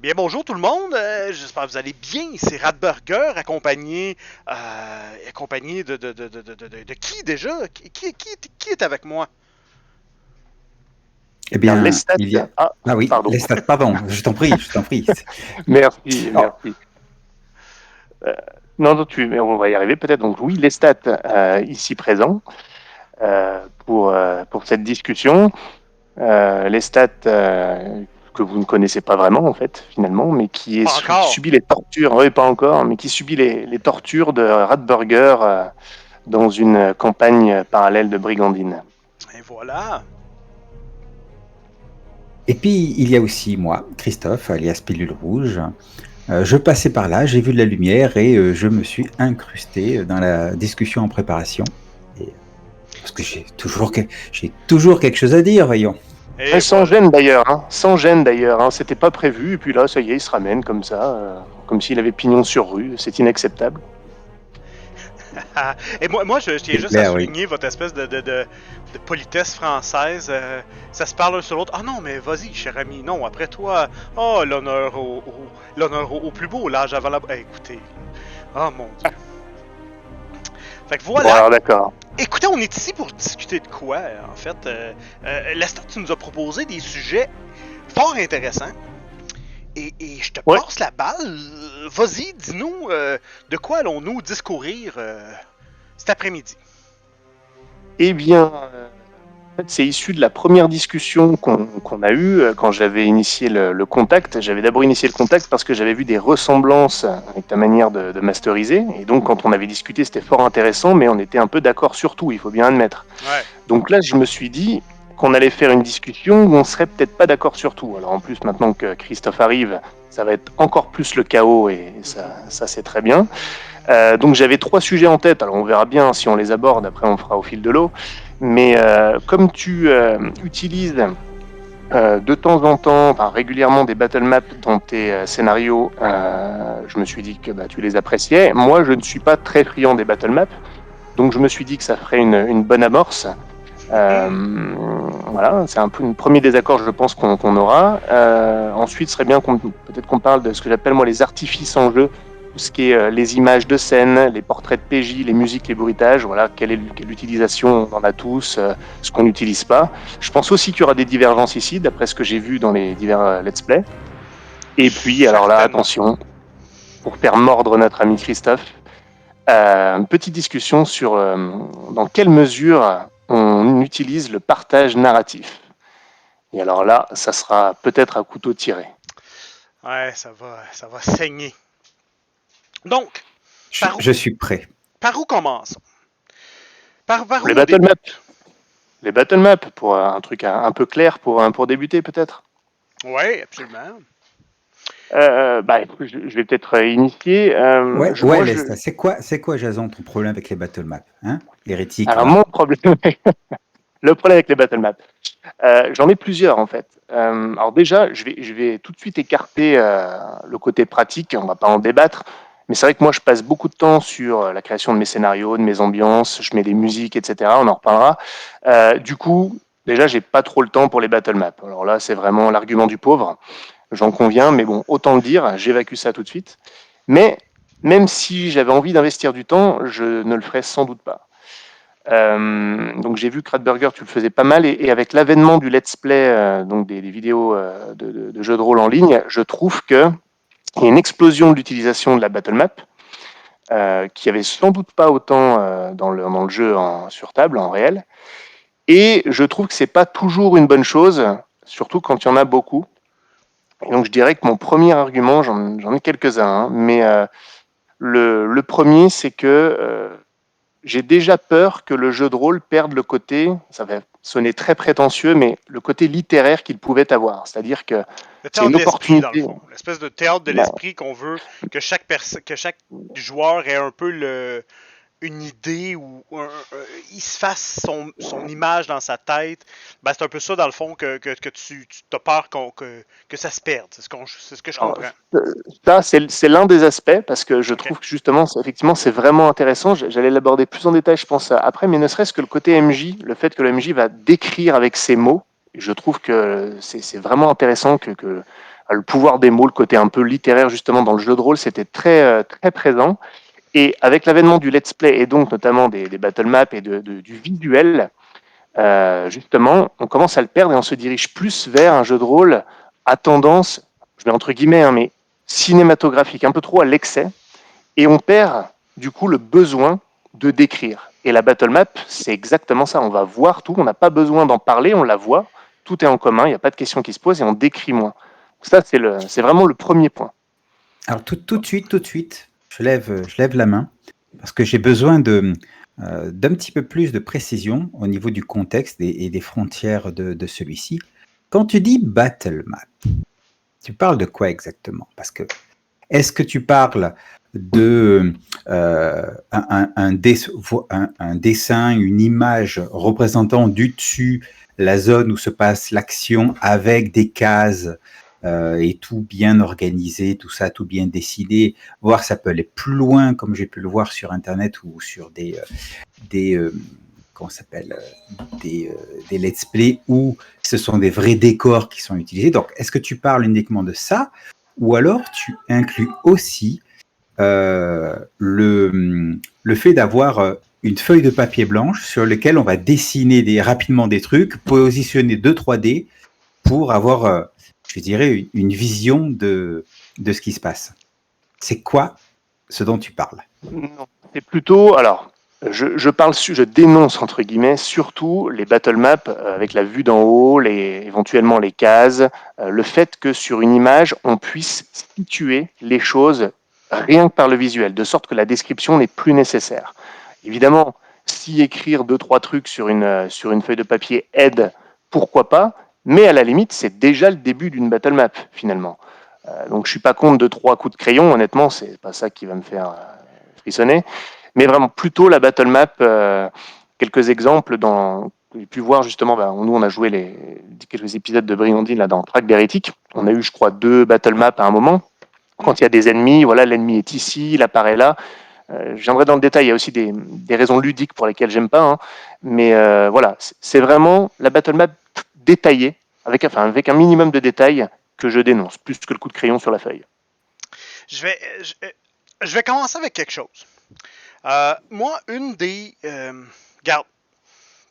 Eh bien, bonjour tout le monde. J'espère que vous allez bien. C'est Radburger accompagné de qui déjà? Qui est avec moi? Eh Bien, les bien, stats. il y a... Ah, Ah oui, pardon. les stats, pardon, je t'en prie, je t'en prie. Merci, Oh, merci. Euh, non, non, mais on va y arriver peut-être. Donc oui, les stats ici présents pour cette discussion. Les stats que vous ne connaissez pas vraiment en fait finalement, mais Pas qui encore. subit les tortures, oui pas encore, mais qui subit les tortures de Ratburger dans une campagne parallèle de brigandine. Et voilà. et puis, il y a aussi moi, Christophe, alias Pilule Rouge. Je passais par là, j'ai vu de la lumière et je me suis incrusté dans la discussion en préparation. Et- Parce que j'ai toujours quelque chose à dire, voyons. Et Sans voilà. gêne d'ailleurs, hein. Sans gêne d'ailleurs, hein. C'était pas prévu, et puis là, ça y est, il se ramène comme ça, comme s'il avait pignon sur rue, c'est inacceptable. Et moi, je tiens C'est juste à clair, oui. souligner votre espèce de politesse française. Ça se parle l'un sur l'autre. Ah non, mais vas-y, cher ami. Non, après toi. Oh, l'honneur au plus beau, l'âge avant la. Écoutez. Oh mon Dieu. Fait que Bon voilà. alors d'accord. Écoutez, on est ici pour discuter de quoi, en fait. Lester, tu nous as proposé des sujets fort intéressants. Et je te Ouais. passe la balle. Vas-y, dis-nous de quoi allons-nous discourir cet après-midi. Eh bien, en fait, c'est issu de la première discussion qu'on a eue quand j'avais initié le contact. J'avais d'abord initié le contact parce que j'avais vu des ressemblances avec ta manière de masteriser. Et donc, quand on avait discuté, c'était fort intéressant, mais on était un peu d'accord sur tout, il faut bien admettre. Ouais. Donc là, je me suis dit qu'on allait faire une discussion où on serait peut-être pas d'accord sur tout. Alors en plus, maintenant que Christophe arrive, ça va être encore plus le chaos et ça c'est très bien. Donc j'avais trois sujets en tête. Alors on verra bien si on les aborde. Après, on fera au fil de l'eau. Mais comme tu utilises de temps en temps, enfin régulièrement des battle maps dans tes scénarios, je me suis dit que bah, tu les appréciais. Moi, je ne suis pas très friand des battle maps, donc je me suis dit que ça ferait une bonne amorce. Voilà, c'est un peu un premier désaccord, je pense, qu'on aura. Ensuite, ce serait bien peut-être qu'on parle de ce que j'appelle moi les artifices en jeu, tout ce qui est les images de scène, les portraits de PJ, les musiques, les bruitages. Voilà, quelle utilisation on en a tous, ce qu'on n'utilise pas. Je pense aussi qu'il y aura des divergences ici, d'après ce que j'ai vu dans les divers let's play. Et puis, alors là, Certainement. attention, pour faire mordre notre ami Christophe, une petite discussion sur dans quelle mesure on utilise le partage narratif. Et alors là, ça sera peut-être à couteau tiré. Ouais, ça va saigner. Donc, Je, par où, je suis prêt. par où commençons? Par Pour les où on battle maps, débute? pour un truc un peu clair pour débuter peut-être. Ouais, absolument. Bah, je vais peut-être initier. Ouais, ouais, Moi, Lesta, c'est quoi, Jason, ton problème avec les battle maps, hein? Hérétique, alors va. mon problème, le problème avec les battle maps, j'en ai plusieurs en fait. Alors déjà, je vais tout de suite écarter le côté pratique, on va pas en débattre, mais c'est vrai que moi je passe beaucoup de temps sur la création de mes scénarios, de mes ambiances, je mets des musiques, etc. On en reparlera. Du coup, déjà, j'ai pas trop le temps pour les battle maps. Alors là, c'est vraiment l'argument du pauvre, j'en conviens, mais bon, autant le dire, j'évacue ça tout de suite. Mais même si j'avais envie d'investir du temps, je ne le ferais sans doute pas. Donc j'ai vu que Radburger, tu le faisais pas mal, et avec l'avènement du let's play, donc des vidéos de jeux de rôle en ligne, je trouve que il y a une explosion de l'utilisation de la battle map, qui avait sans doute pas autant dans le jeu sur table, en réel. Et je trouve que c'est pas toujours une bonne chose, surtout quand il y en a beaucoup. Et donc je dirais que mon premier argument, j'en ai quelques-uns, hein, mais le premier, c'est que j'ai déjà peur que le jeu de rôle perde le côté, ça va sonner très prétentieux, mais le côté littéraire qu'il pouvait avoir. C'est-à-dire que Le c'est théâtre une de l'esprit, dans le opportunité. fond. L'espèce de théâtre de Ben, l'esprit qu'on veut que chaque joueur ait un peu une idée ou il se fasse son image dans sa tête. Ben, c'est un peu ça, dans le fond, que tu as peur que ça se perde. C'est ce que je alors, comprends. ça, c'est l'un des aspects, parce que je OK. trouve que justement, effectivement, c'est vraiment intéressant. J'allais l'aborder plus en détail, je pense, après, mais ne serait-ce que le côté MJ, le fait que le MJ va décrire avec ses mots, Je trouve que c'est vraiment intéressant que le pouvoir des mots, le côté un peu littéraire justement dans le jeu de rôle, c'était très présent. Et avec l'avènement du let's play et donc notamment des battle maps et du visuel, justement, on commence à le perdre et on se dirige plus vers un jeu de rôle à tendance, je mets entre guillemets, hein, mais cinématographique, un peu trop à l'excès. Et on perd du coup le besoin de décrire. Et la battle map, c'est exactement ça. On va voir tout, on n'a pas besoin d'en parler, on la voit, tout est en commun, il n'y a pas de questions qui se posent et on décrit moins. Ça, c'est vraiment le premier point. Alors tout de suite, je lève la main parce que j'ai besoin d'un petit peu plus de précision au niveau du contexte et des frontières de celui-ci. Quand tu dis battle map, tu parles de quoi exactement? Parce que est-ce que tu parles de un dessin, une image représentant du dessus la zone où se passe l'action avec des cases et tout bien organisé, tout ça, tout bien dessiné, voire ça peut aller plus loin comme j'ai pu le voir sur Internet ou sur des comment ça s'appelle des let's play où ce sont des vrais décors qui sont utilisés. Donc, est-ce que tu parles uniquement de ça ou alors tu inclus aussi le fait d'avoir une feuille de papier blanche sur laquelle on va dessiner rapidement des trucs, positionner 2-3D pour avoir, je dirais, une vision de ce qui se passe. C'est quoi ce dont tu parles? Non, c'est plutôt, alors, je dénonce entre guillemets surtout les battle maps avec la vue d'en haut, éventuellement les cases, le fait que sur une image, on puisse situer les choses rien que par le visuel, de sorte que la description n'est plus nécessaire. Évidemment, si écrire deux, trois trucs sur une feuille de papier aide, pourquoi pas, mais à la limite, c'est déjà le début d'une battle map, finalement. Donc je suis pas contre 2-3 coups de crayon, honnêtement, c'est pas ça qui va me faire frissonner, mais vraiment plutôt la battle map. Quelques exemples dans j'ai pu voir justement, nous on a joué quelques épisodes de Brigandine là dans Track d'Hérétique. On a eu, je crois, 2 battle maps à un moment. Quand il y a des ennemis, voilà, l'ennemi est ici, il apparaît là. J'aimerais dans le détail, il y a aussi des raisons ludiques pour lesquelles j'aime pas, hein. Mais voilà, c'est vraiment la battle map détaillée, avec un minimum de détails que je dénonce, plus que le coup de crayon sur la feuille. Je vais, je, je vais commencer avec quelque chose. Moi, une des. Garde,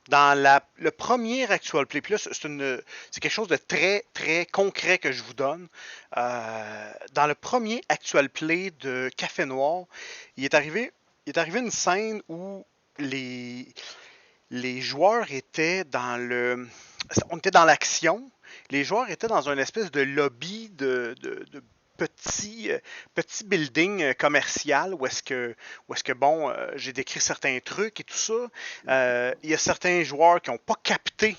dans le premier Actual Play Plus, c'est quelque chose de très, très concret que je vous donne. Dans le premier Actual Play de Café Noir, il est arrivé une scène où les joueurs étaient on était dans l'action. Les joueurs étaient dans une espèce de lobby de petit, petit building commercial où est-ce que bon, j'ai décrit certains trucs et tout ça. Il y a certains joueurs qui n'ont pas capté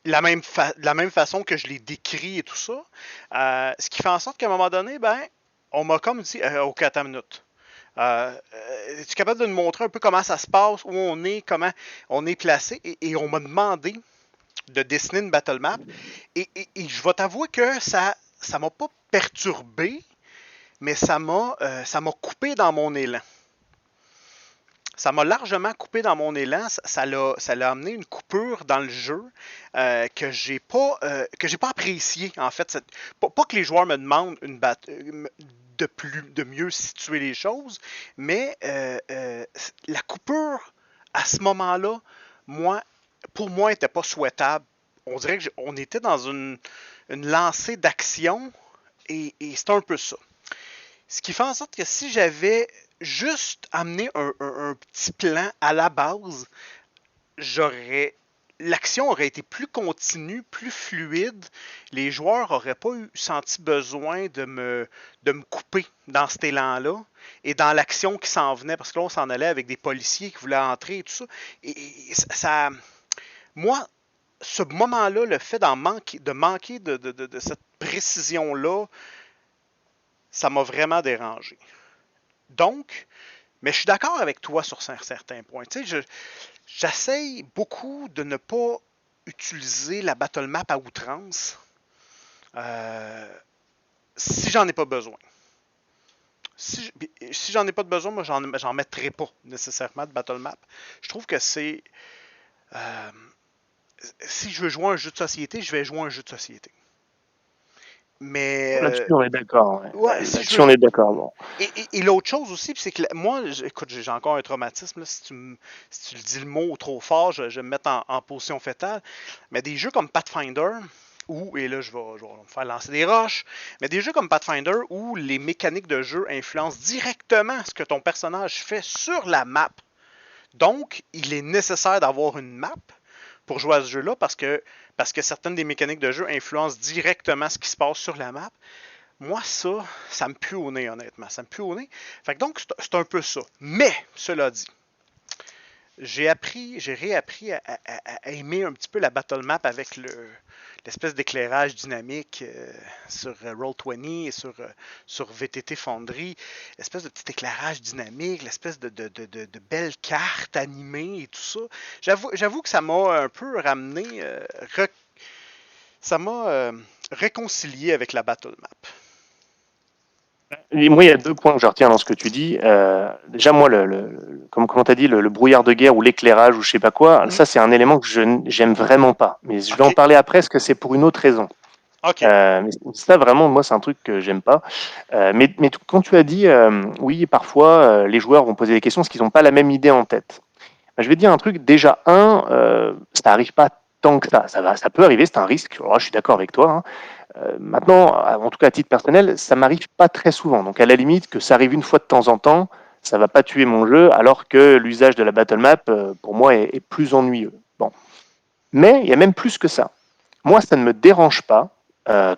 de la même façon que je l'ai décrit et tout ça. Ce qui fait en sorte qu'à un moment donné, ben, on m'a comme dit, OK, attends une minute. Es-tu capable de nous montrer un peu comment ça se passe, où on est, comment on est placé? Et on m'a demandé de dessiner une battle map. Et je vais t'avouer que ça m'a pas perturbé, mais ça m'a coupé dans mon élan. Ça m'a largement coupé dans mon élan. Ça l'a amené une coupure dans le jeu que j'ai pas apprécié en fait. Pas que les joueurs me demandent de mieux situer les choses, mais la coupure à ce moment-là, moi, pour moi, n'était pas souhaitable. On dirait qu'on était dans une lancée d'action et c'est un peu ça. Ce qui fait en sorte que si j'avais juste amené un petit plan à la base, j'aurais l'action aurait été plus continue, plus fluide. Les joueurs n'auraient pas senti besoin de me couper dans cet élan-là et dans l'action qui s'en venait, parce que là, on s'en allait avec des policiers qui voulaient entrer et tout ça. Et ça moi, ce moment-là, le fait de manquer de cette précision-là, ça m'a vraiment dérangé. Donc, mais je suis d'accord avec toi sur certains points. Tu sais, j'essaye beaucoup de ne pas utiliser la battle map à outrance si j'en ai pas besoin. Si j'en ai pas de besoin, moi j'en mettrai pas nécessairement de battle map. Je trouve que euh, si je veux jouer à un jeu de société, je vais jouer à un jeu de société. Mais Là-dessus, on est d'accord. Ouais. ouais, si je Là-dessus, veux on est d'accord. Bon. et l'autre chose aussi, c'est que moi, écoute, j'ai encore un traumatisme, là, si tu le dis le mot trop fort, je vais me mettre en position fétale. Mais des jeux comme Pathfinder, et là je vais me faire lancer des roches, mais des jeux comme Pathfinder où les mécaniques de jeu influencent directement ce que ton personnage fait sur la map. Donc, il est nécessaire d'avoir une map pour jouer à ce jeu-là parce que certaines des mécaniques de jeu influencent directement ce qui se passe sur la map. Moi, ça me pue au nez, honnêtement. Ça me pue au nez. Fait que donc, c'est un peu ça. Mais, cela dit, j'ai réappris à aimer un petit peu la battle map avec l'espèce d'éclairage dynamique sur Roll20 et sur VTT Foundry. L'espèce de petit éclairage dynamique, l'espèce de belles cartes animées et tout ça. J'avoue que ça m'a un peu ramené, ça m'a réconcilié avec la battle map. Et moi, il y a 2 points que je retiens dans ce que tu dis. Déjà, moi, comment tu as dit, le brouillard de guerre ou l'éclairage ou je sais pas quoi, ça, c'est un élément que j'aime vraiment pas. Mais je vais en parler après, parce que c'est pour une autre raison. Mais ça, vraiment, moi, c'est un truc que j'aime pas. Mais quand tu as dit, oui, parfois, les joueurs vont poser des questions parce qu'ils n'ont pas la même idée en tête. Je vais te dire un truc. Déjà, ça n'arrive pas tant que ça. Ça peut arriver, c'est un risque. Alors, je suis d'accord avec toi. Hein. Maintenant, en tout cas à titre personnel, ça m'arrive pas très souvent. Donc à la limite, que ça arrive une fois de temps en temps, ça va pas tuer mon jeu, alors que l'usage de la battle map, pour moi, est plus ennuyeux. Bon. Mais il y a même plus que ça. Moi, ça ne me dérange pas,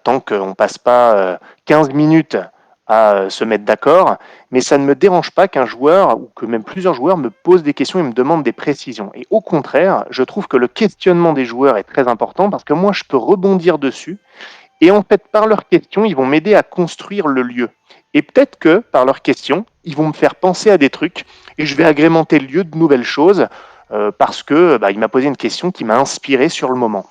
tant qu'on passe pas 15 minutes à se mettre d'accord, mais ça ne me dérange pas qu'un joueur, ou que même plusieurs joueurs, me posent des questions et me demandent des précisions. Et au contraire, je trouve que le questionnement des joueurs est très important, parce que moi, je peux rebondir dessus. Et en fait, par leurs questions, ils vont m'aider à construire le lieu. Et peut-être que, par leurs questions, ils vont me faire penser à des trucs et je vais agrémenter le lieu de nouvelles choses parce que il m'a posé une question qui m'a inspiré sur le moment.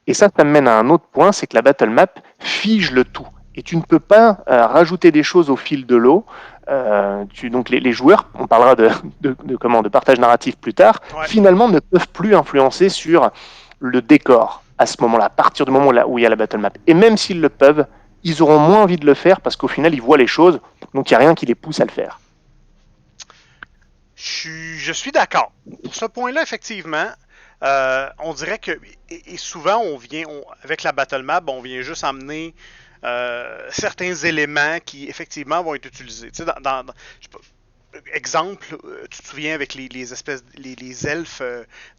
Et ça me mène à un autre point, c'est que la battle map fige le tout. Et tu ne peux pas rajouter des choses au fil de l'eau. Donc les joueurs, on parlera de partage narratif plus tard, finalement ne peuvent plus influencer sur le décor à ce moment-là, à partir du moment où il y a la battle map. Et même s'ils le peuvent, ils auront moins envie de le faire parce qu'au final, ils voient les choses, donc il n'y a rien qui les pousse à le faire. Je suis d'accord. Pour ce point-là, effectivement, on dirait que, et souvent, avec la battle map, on vient juste amener certains éléments qui, effectivement, vont être utilisés. Tu sais, exemple, tu te souviens avec les elfes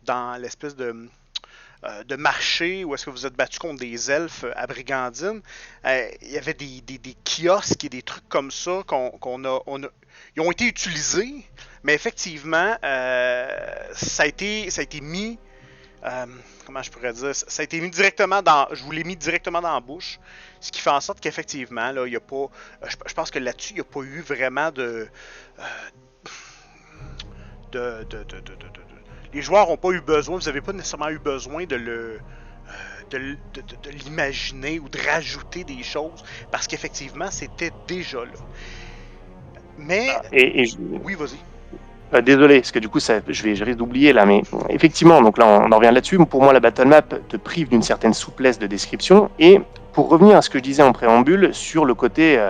dans l'espèce de marché où est-ce que vous êtes battu contre des elfes à Brigandine, il y avait des kiosques et des trucs comme ça ils ont été utilisés, mais effectivement, ça a été mis, comment je pourrais dire, ça a été mis directement je vous l'ai mis directement dans la bouche, ce qui fait en sorte qu'effectivement, là, il y a pas, je pense que là-dessus, il n'y a pas eu vraiment les joueurs n'ont pas eu besoin, vous n'avez pas nécessairement eu besoin de l'imaginer ou de rajouter des choses, parce qu'effectivement, c'était déjà là. Mais... Oui, vas-y. Désolé, parce que du coup, je risque d'oublier là, mais effectivement, donc là, on en revient là-dessus. Pour moi, la battle map te prive d'une certaine souplesse de description. Et pour revenir à ce que je disais en préambule, sur le côté,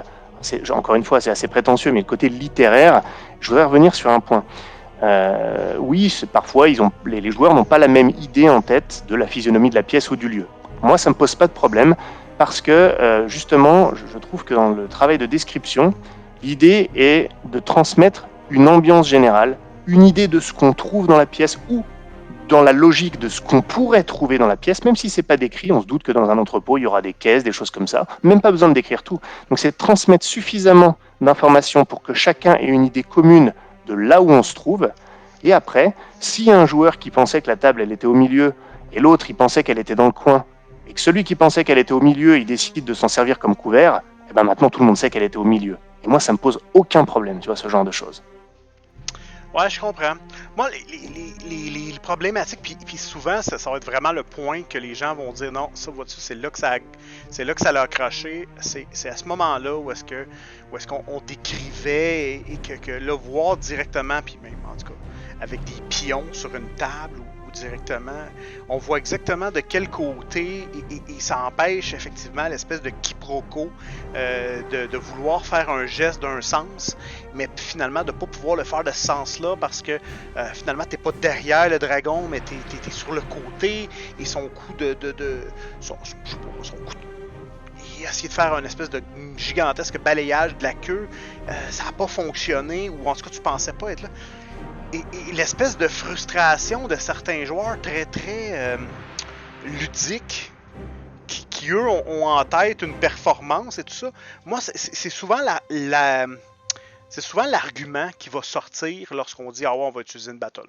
encore une fois, c'est assez prétentieux, mais le côté littéraire, je voudrais revenir sur un point. Oui, parfois, les joueurs n'ont pas la même idée en tête de la physionomie de la pièce ou du lieu. Moi, ça ne me pose pas de problème parce que, justement, je trouve que dans le travail de description, l'idée est de transmettre une ambiance générale, une idée de ce qu'on trouve dans la pièce ou dans la logique de ce qu'on pourrait trouver dans la pièce, même si c'est pas décrit, on se doute que dans un entrepôt, il y aura des caisses, des choses comme ça, même pas besoin de décrire tout. Donc c'est de transmettre suffisamment d'informations pour que chacun ait une idée commune de là où on se trouve. Et après, s'il y a un joueur qui pensait que la table, elle était au milieu, et l'autre, il pensait qu'elle était dans le coin, et que celui qui pensait qu'elle était au milieu, il décide de s'en servir comme couvert, et ben maintenant tout le monde sait qu'elle était au milieu. Et moi, ça me pose aucun problème, tu vois, ce genre de choses. Ouais, je comprends. Moi, les problématiques, puis souvent, ça va être vraiment le point que les gens vont dire non, ça, vois-tu, c'est là que ça l'a accroché. C'est à ce moment-là où est-ce qu'on décrivait et que là, voir directement, puis même, en tout cas, avec des pions sur une table directement. On voit exactement de quel côté et ça empêche effectivement l'espèce de quiproquo de vouloir faire un geste d'un sens, mais finalement de ne pas pouvoir le faire de ce sens-là parce que finalement t'es pas derrière le dragon, mais t'es sur le côté et son coup son coup il a essayé de faire une espèce de gigantesque balayage de la queue, ça n'a pas fonctionné, ou en tout cas tu pensais pas être là. Et l'espèce de frustration de certains joueurs très très ludiques qui eux ont en tête une performance et tout ça. Moi c'est souvent c'est souvent l'argument qui va sortir lorsqu'on dit ah ouais, on va utiliser une battle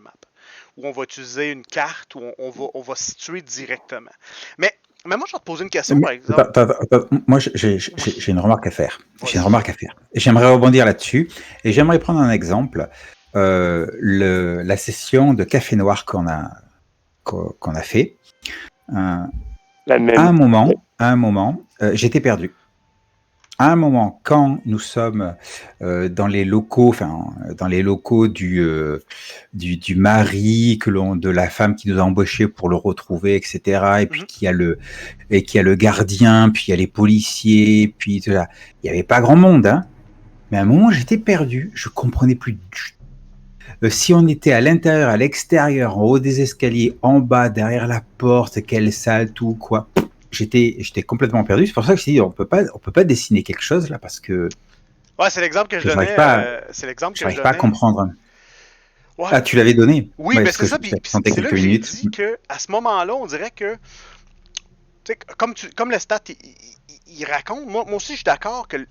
map, ou on va utiliser une carte, ou on va situer directement. Mais moi, je vais te poser une question, par exemple. Moi, j'ai une remarque à faire. Et j'aimerais rebondir là-dessus. Et j'aimerais prendre un exemple. La session de Café Noir qu'on a fait. À un moment, j'étais perdu. À un moment, quand nous sommes dans les locaux du mari de la femme qui nous a embauchés pour le retrouver, etc. Et puis qu'il y a le gardien, puis il y a les policiers, puis tout ça. Il n'y avait pas grand monde, hein. Mais à un moment, j'étais perdu. Je comprenais plus si on était à l'intérieur, à l'extérieur, en haut des escaliers, en bas, derrière la porte, quelle salle, tout quoi. J'étais complètement perdu. C'est pour ça que je dis on peut pas dessiner quelque chose là parce que. Ouais, c'est l'exemple que je donnais. C'est l'exemple que je n'arrive pas à comprendre. Ouais. Ah, tu l'avais donné. Oui, mais c'est ça. Puis c'est là que j'ai dit que à ce moment-là, on dirait que comme le stat il raconte, moi aussi je suis d'accord qu'un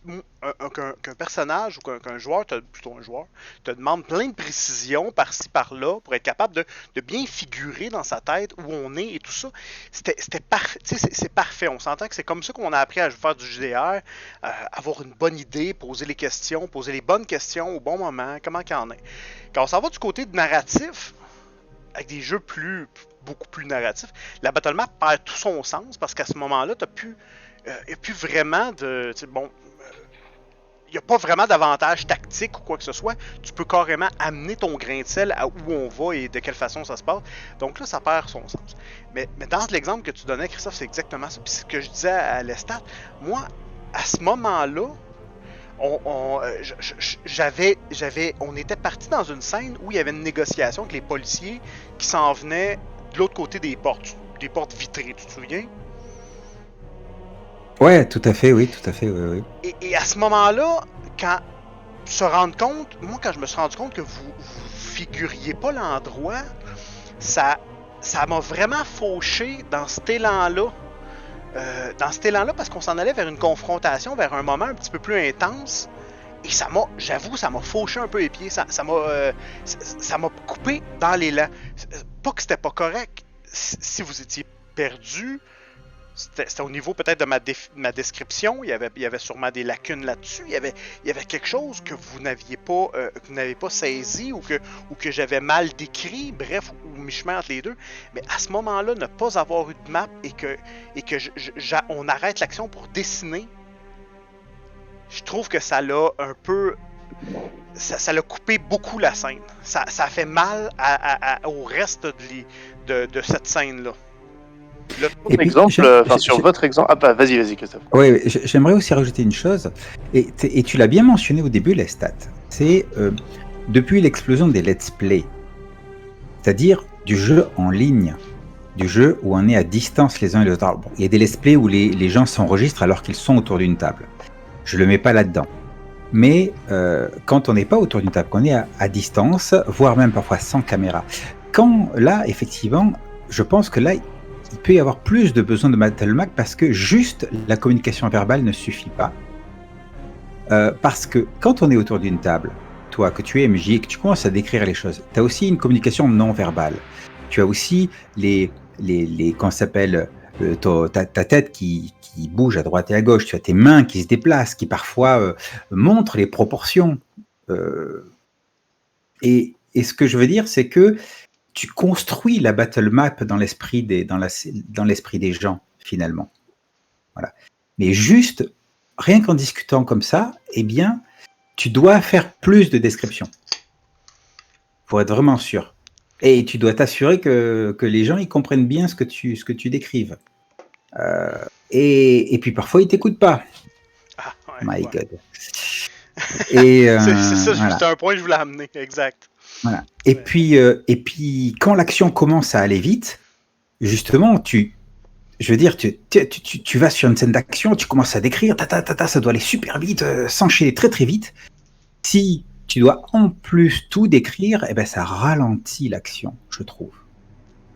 personnage ou qu'un joueur, plutôt un joueur, te demande plein de précisions par-ci par-là pour être capable de bien figurer dans sa tête où on est et tout ça. C'était parfait. C'est parfait. On s'entend que c'est comme ça qu'on a appris à faire du JDR, avoir une bonne idée, poser les bonnes questions au bon moment, comment qu'il y en est. Quand on s'en va du côté de narratif, avec des jeux beaucoup plus narratifs, la battle map perd tout son sens parce qu'à ce moment-là, il n'y a plus vraiment de. Il n'y a pas vraiment d'avantage tactique ou quoi que ce soit. Tu peux carrément amener ton grain de sel à où on va et de quelle façon ça se passe. Donc là, ça perd son sens. Mais dans l'exemple que tu donnais, Christophe, c'est exactement ça. Puis ce que je disais à Lestat, moi, à ce moment-là, on était parti dans une scène où il y avait une négociation avec les policiers qui s'en venaient de l'autre côté des portes vitrées, tu te souviens? Ouais, tout à fait, oui. Et à ce moment-là, quand je me suis rendu compte que vous figuriez pas l'endroit, ça m'a vraiment fauché dans cet élan-là. Parce qu'on s'en allait vers une confrontation, vers un moment un petit peu plus intense. Et ça m'a fauché un peu les pieds. Ça m'a coupé dans l'élan. Pas que c'était pas correct. Si vous étiez perdu, c'était au niveau peut-être de ma description. Il y avait sûrement des lacunes là-dessus. Il y avait quelque chose que vous n'aviez pas saisi ou que j'avais mal décrit. Bref, ou mi-chemin entre les deux. Mais à ce moment-là, ne pas avoir eu de map et que on arrête l'action pour dessiner, je trouve que ça l'a un peu. Ça l'a coupé beaucoup la scène. Ça a fait mal au reste de cette scène-là. Sur votre exemple. Ah bah vas-y Christophe. Oui, j'aimerais aussi rajouter une chose, et tu l'as bien mentionné au début, les stats. C'est depuis l'explosion des let's play, c'est-à-dire du jeu en ligne, du jeu où on est à distance les uns et les autres. Bon, il y a des let's play où les gens s'enregistrent alors qu'ils sont autour d'une table. Je le mets pas là-dedans. Mais quand on n'est pas autour d'une table, qu'on est à distance, voire même parfois sans caméra, là, effectivement, je pense que là, il peut y avoir plus de besoin de battle map parce que juste la communication verbale ne suffit pas. Parce que quand on est autour d'une table, toi, que tu es MJ et que tu commences à décrire les choses, tu as aussi une communication non verbale. Tu as aussi comment ça s'appelle, ta tête qui bouge à droite et à gauche, tu as tes mains qui se déplacent, qui parfois montrent les proportions. Et ce que je veux dire, c'est que tu construis la battle map dans l'esprit des gens, finalement. Voilà. Mais juste, rien qu'en discutant comme ça, eh bien, tu dois faire plus de descriptions pour être vraiment sûr. Et tu dois t'assurer que les gens ils comprennent bien ce que tu décrives. Et puis parfois ils t'écoutent pas. Ah, ouais, My ouais. God. Et C'est ça, voilà. c'était un point que je voulais amener, exact. Voilà. Ouais. Et puis quand l'action commence à aller vite, justement, je veux dire, tu vas sur une scène d'action, tu commences à décrire, ça doit aller super vite, s'enchaîner très très vite. Si tu dois en plus tout décrire, eh ben ça ralentit l'action, je trouve.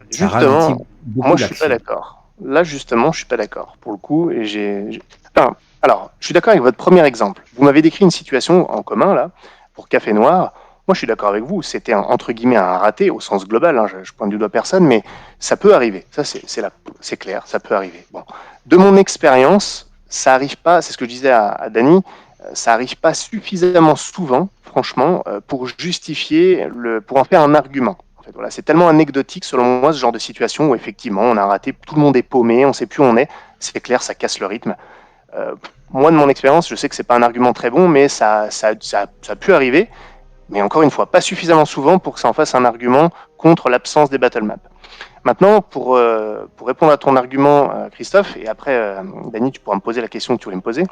Ça ralentit Justement, moi beaucoup je suis pas l'action. d'accord. Là justement, je suis pas d'accord pour le coup. Et enfin, alors, je suis d'accord avec votre premier exemple. Vous m'avez décrit une situation en commun là pour Café Noir. Moi, je suis d'accord avec vous. C'était entre guillemets un raté au sens global. Hein, je pointe du doigt personne, mais ça peut arriver. Ça, c'est clair. Ça peut arriver. Bon, de mon expérience, ça arrive pas. C'est ce que je disais à Dany. Ça arrive pas suffisamment souvent, franchement, pour justifier pour en faire un argument. En fait, voilà, c'est tellement anecdotique selon moi ce genre de situation où effectivement on a raté, tout le monde est paumé, on sait plus où on est. C'est clair, ça casse le rythme. Euh, Moi, de mon expérience, je sais que c'est pas un argument très bon, mais ça a pu arriver. Mais encore une fois, pas suffisamment souvent pour que ça en fasse un argument contre l'absence des battle maps. Maintenant, pour répondre à ton argument, Christophe, et après, Dany, tu pourras me poser la question que tu voulais me poser.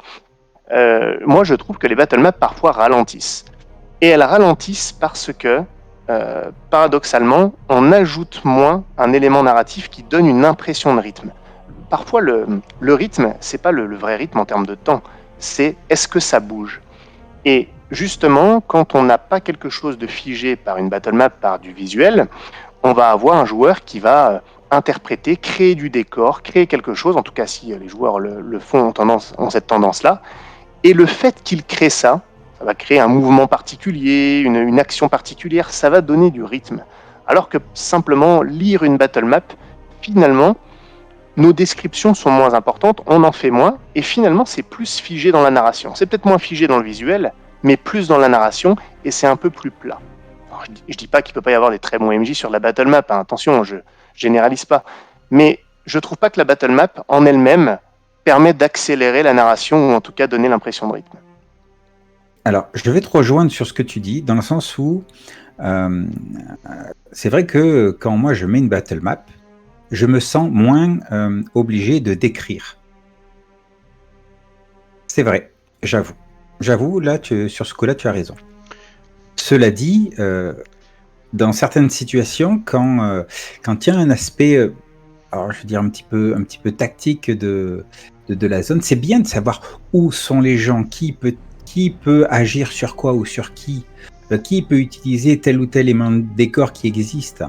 Moi, je trouve que les battle maps parfois ralentissent. Et elles ralentissent parce que, paradoxalement, on ajoute moins un élément narratif qui donne une impression de rythme. Parfois, le rythme, c'est pas le vrai rythme en termes de temps, c'est est-ce que ça bouge. Et justement, quand on n'a pas quelque chose de figé par une battle map, par du visuel, on va avoir un joueur qui va interpréter, créer du décor, créer quelque chose, en tout cas si les joueurs le font, ont cette tendance-là, et le fait qu'il crée ça, ça va créer un mouvement particulier, une action particulière, ça va donner du rythme. Alors que simplement lire une battle map, finalement, nos descriptions sont moins importantes, on en fait moins, et finalement c'est plus figé dans la narration. C'est peut-être moins figé dans le visuel, mais plus dans la narration, et c'est un peu plus plat. Alors, je dis pas qu'il peut pas y avoir des très bons MJ sur la battle map, hein, attention, je généralise pas. Mais je trouve pas que la battle map, en elle-même, permet d'accélérer la narration, ou en tout cas donner l'impression de rythme. Alors, je vais te rejoindre sur ce que tu dis, dans le sens où euh, c'est vrai que quand moi je mets une battle map, je me sens moins obligé de décrire. C'est vrai, j'avoue. J'avoue, là, sur ce coup-là, tu as raison. Cela dit, dans certaines situations, quand il y a un aspect, alors je veux dire un petit peu tactique de la zone, c'est bien de savoir où sont les gens, qui peut agir sur quoi ou sur qui peut utiliser tel ou tel élément de décor qui existe.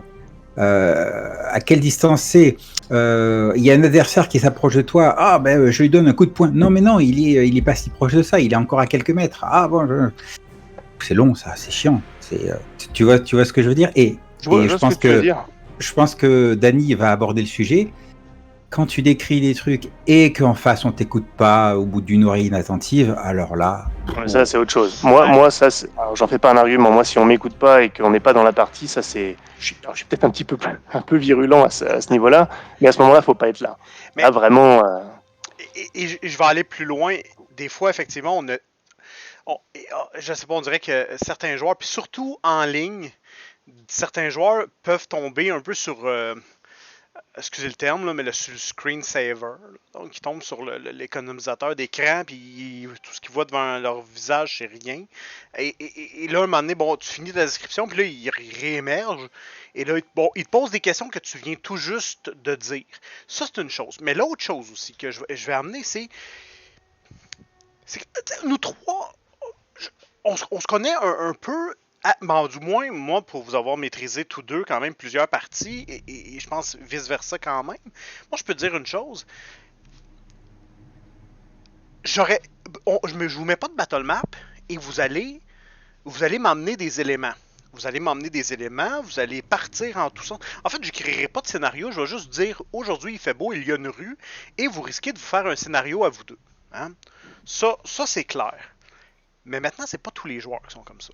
À quelle distance c'est. Il y a un adversaire qui s'approche de toi. Ah ben je lui donne un coup de poing. Non mais non, il est pas si proche de ça. Il est encore à quelques mètres. Ah bon, c'est long ça, c'est chiant. Tu vois ce que je veux dire. Je Et vois ce que tu veux dire. je pense que Dany va aborder le sujet. Quand tu décris des trucs et qu'en face on t'écoute pas au bout d'une oreille inattentive, alors là, Mais ça, c'est autre chose. Moi, Ouais. moi ça, alors, j'en fais pas un argument. Moi, si on m'écoute pas et qu'on n'est pas dans la partie, ça, c'est. Je suis peut-être un peu virulent à ce niveau-là, mais à ce moment-là, faut pas être là. Là, Mais vraiment. je vais aller plus loin. Des fois, effectivement, je sais pas, on dirait que certains joueurs, puis surtout en ligne, certains joueurs peuvent tomber un peu sur, excusez le terme, là, mais sur le screensaver. Là. Donc, ils tombent sur l'économisateur d'écran, puis tout ce qu'ils voient devant leur visage, c'est rien. Et là, un moment donné, bon, tu finis ta description, puis là, il réémerge. Et là, bon, il te pose des questions que tu viens tout juste de dire. Ça, c'est une chose. Mais l'autre chose aussi que je vais amener, c'est que nous trois, on se connaît un peu, bon, du moins, moi, pour vous avoir maîtrisé tous deux quand même plusieurs parties, et je pense vice-versa quand même, moi, je peux te dire une chose. J'aurais, je vous mets pas de battle map, et vous allez m'emmener des éléments. Vous allez m'emmener des éléments, vous allez partir en tout sens. En fait, je créerai pas de scénario, je vais juste dire aujourd'hui il fait beau, il y a une rue, et vous risquez de vous faire un scénario à vous deux. Hein? Ça c'est clair. Mais maintenant, c'est pas tous les joueurs qui sont comme ça.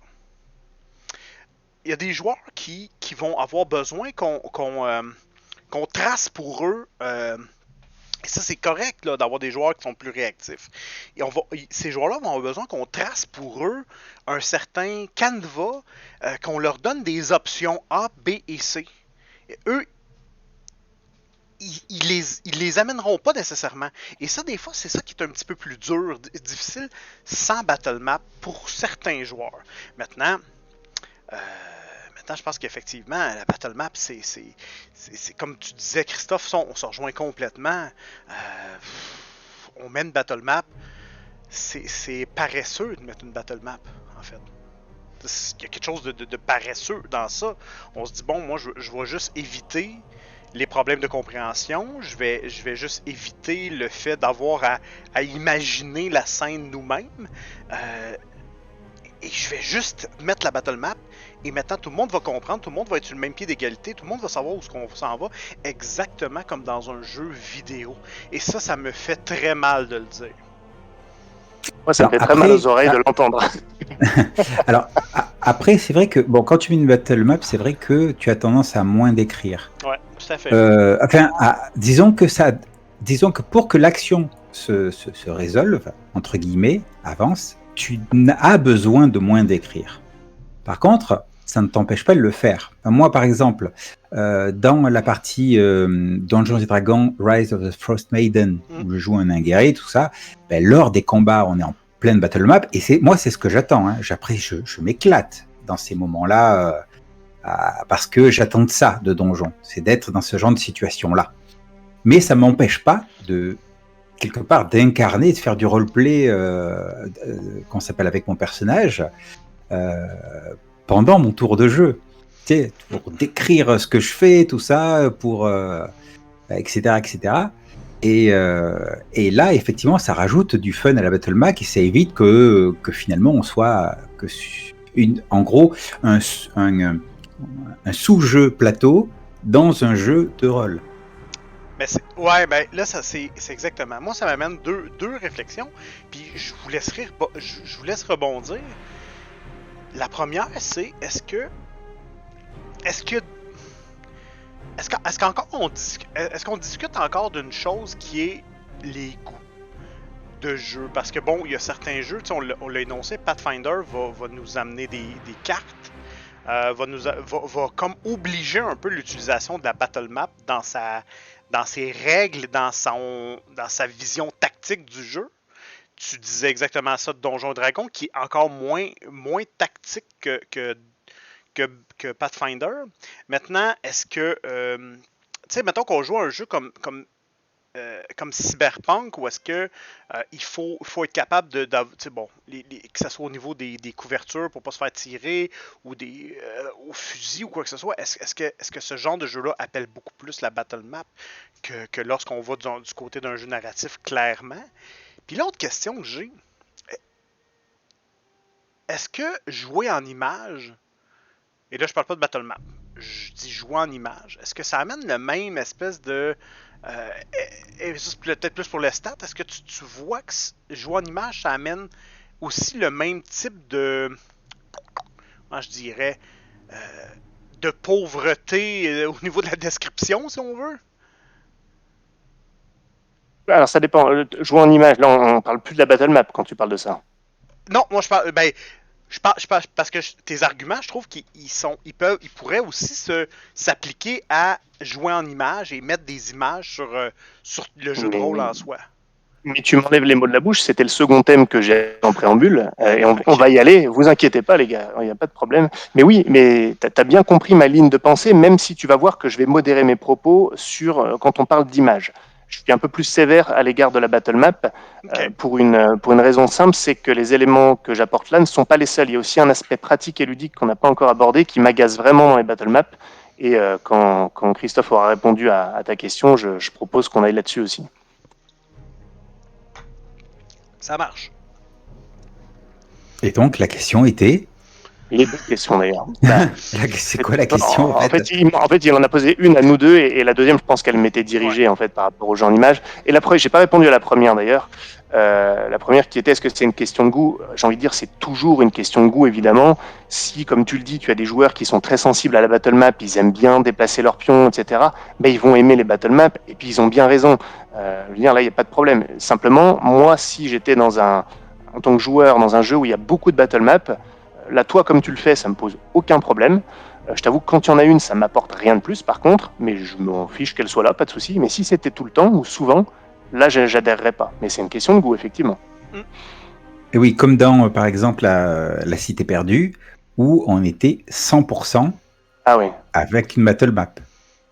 Il y a des joueurs qui vont avoir besoin qu'on trace pour eux Et ça, c'est correct là, d'avoir des joueurs qui sont plus réactifs. Et ces joueurs-là vont avoir besoin qu'on trace pour eux un certain canevas, qu'on leur donne des options A, B et C. Et eux, ils les amèneront pas nécessairement. Et ça, des fois, c'est ça qui est un petit peu plus dur, difficile, sans battle map pour certains joueurs. Maintenant, je pense qu'effectivement, la battle map, c'est comme tu disais, Christophe, on se rejoint complètement. On met une battle map, c'est paresseux de mettre une battle map, en fait. Il y a quelque chose de paresseux dans ça. On se dit, bon, moi, je vais juste éviter les problèmes de compréhension. Je vais juste éviter le fait d'avoir à imaginer la scène nous-mêmes. Et je vais juste mettre la battle map. Et maintenant, tout le monde va comprendre, tout le monde va être sur le même pied d'égalité, tout le monde va savoir où on s'en va, exactement comme dans un jeu vidéo. Et ça me fait très mal de le dire. Moi, ça me fait très mal aux oreilles de l'entendre. Alors, après, c'est vrai que, bon, quand tu mets une battle map, c'est vrai que tu as tendance à moins décrire. Ouais, tout à fait. Disons que pour que l'action se résolve, entre guillemets, avance, tu as besoin de moins décrire. Par contre, ça ne t'empêche pas de le faire. Moi, par exemple, dans la partie Dungeons & Dragons Rise of the Frost Maiden, où je joue un nain guerrier, tout ça, lors des combats, on est en pleine battle map, et c'est ce que j'attends. Hein. Après, je m'éclate dans ces moments-là, parce que j'attends de ça, de donjon. C'est d'être dans ce genre de situation-là. Mais ça ne m'empêche pas quelque part, d'incarner, de faire du roleplay qu'on s'appelle avec mon personnage, pendant mon tour de jeu, tu sais, pour décrire ce que je fais, tout ça, pour etc. Et là, effectivement, ça rajoute du fun à la battle map et ça évite que finalement on soit en gros un sous-jeu plateau dans un jeu de rôle. Là, ça c'est exactement. Moi, ça m'amène deux réflexions, puis je vous laisse rebondir. La première, c'est est-ce qu'on discute encore d'une chose qui est les goûts de jeu? Parce que bon, il y a certains jeux, on l'a énoncé, Pathfinder va nous amener des cartes, va comme obliger un peu l'utilisation de la battle map dans ses règles, dans sa vision tactique du jeu. Tu disais exactement ça de Donjons & Dragons, qui est encore moins tactique que Pathfinder. Maintenant, est-ce que... tu sais, mettons qu'on joue à un jeu comme Cyberpunk, ou est-ce que il faut être capable que ce soit au niveau des couvertures pour pas se faire tirer, ou au fusil ou quoi que ce soit, est-ce que ce genre de jeu-là appelle beaucoup plus la battle map que lorsqu'on va du côté d'un jeu narratif, clairement? Puis l'autre question que j'ai, est-ce que jouer en image, et là je parle pas de battle map, je dis jouer en image, est-ce que ça amène le même espèce de... et ça c'est peut-être plus pour les stats, est-ce que tu vois que jouer en image, ça amène aussi le même type de... Comment je dirais... de pauvreté au niveau de la description, si on veut? Alors, ça dépend. Jouer en image, là, on parle plus de la battle map quand tu parles de ça. Non, moi, je parle... parce que tes arguments, je trouve qu'ils pourraient aussi s'appliquer à jouer en image et mettre des images sur le jeu de rôle en soi. Mais tu m'enlèves les mots de la bouche, c'était le second thème que j'ai en préambule, et on va y aller, vous inquiétez pas les gars, il n'y a pas de problème. Mais oui, mais tu as bien compris ma ligne de pensée, même si tu vas voir que je vais modérer mes propos quand on parle d'image. Je suis un peu plus sévère à l'égard de la battle map, pour une raison simple, c'est que les éléments que j'apporte là ne sont pas les seuls. Il y a aussi un aspect pratique et ludique qu'on n'a pas encore abordé, qui m'agace vraiment dans les battle maps, et quand Christophe aura répondu à ta question, je propose qu'on aille là-dessus aussi. Ça marche. Et donc, la question était... Il est bonne question d'ailleurs. Bah, C'est quoi la question en fait? En fait, il en a posé une à nous deux et la deuxième, je pense qu'elle m'était dirigée en fait par rapport aux gens en image. Et la première, j'ai pas répondu à la première d'ailleurs. La première qui était est-ce que c'est une question de goût? J'ai envie de dire c'est toujours une question de goût évidemment. Si, comme tu le dis, tu as des joueurs qui sont très sensibles à la battle map, ils aiment bien déplacer leurs pions, etc. Ben ils vont aimer les battle maps et puis ils ont bien raison. Je veux dire là, il y a pas de problème. Simplement, moi, si j'étais en tant que joueur dans un jeu où il y a beaucoup de battle maps, là, toi, comme tu le fais, ça me pose aucun problème. Je t'avoue que quand il y en a une, ça m'apporte rien de plus, par contre, mais je m'en fiche qu'elle soit là, pas de souci. Mais si c'était tout le temps ou souvent, là, j'adhérerais pas. Mais c'est une question de goût, effectivement. Et oui, comme dans, par exemple, la Cité perdue, où on était 100% Ah oui. avec une battle map.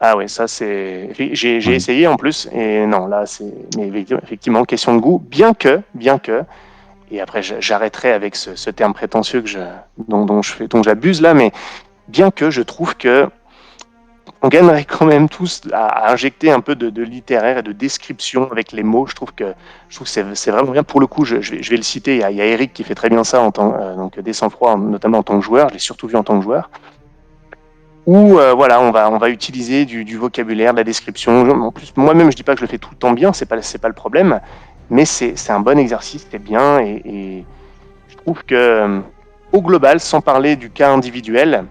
Ah oui, ça c'est. J'ai Oui. essayé en plus, et non, là c'est. Mais effectivement, question de goût, bien que. Et après, j'arrêterai avec ce terme prétentieux dont j'abuse là, mais bien que je trouve que on gagnerait quand même tous à injecter un peu de littéraire et de description avec les mots. Je trouve que c'est vraiment bien. Pour le coup, je vais le citer. Il y a Eric qui fait très bien ça donc des sang-froid, notamment en tant que joueur. Je l'ai surtout vu en tant que joueur. Où voilà, on va utiliser du vocabulaire, de la description. En plus, moi-même, je dis pas que je le fais tout le temps bien. C'est pas le problème. Mais c'est un bon exercice. C'est bien et je trouve que au global, sans parler du cas individuel,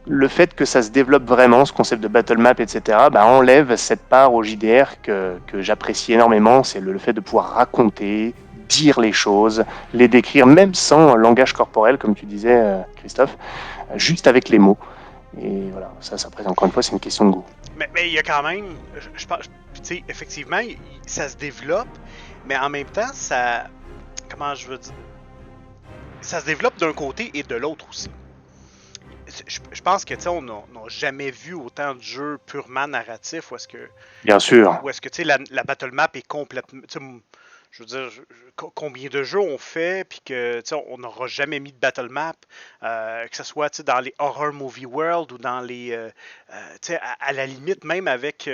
le fait que ça se développe vraiment, ce concept de battle map, etc., bah, enlève cette part au JDR que j'apprécie énormément, c'est le fait de pouvoir raconter, dire les choses, les décrire, même sans langage corporel, comme tu disais, Christophe, juste avec les mots. Et voilà, ça après, encore une fois, c'est une question de goût. Mais il y a quand même, je pense, tu sais, effectivement, ça se développe, mais en même temps, ça, comment je veux dire, ça se développe d'un côté et de l'autre aussi. Je pense que, tu sais, on n'a jamais vu autant de jeux purement narratifs où est-ce que, Bien sûr. tu sais, la battle map est complètement, tu sais, je veux dire, combien de jeux on fait, puis que, tu sais, on n'aura jamais mis de battle map, que ce soit, tu sais, dans les horror movie world ou dans les, tu sais, à la limite, même avec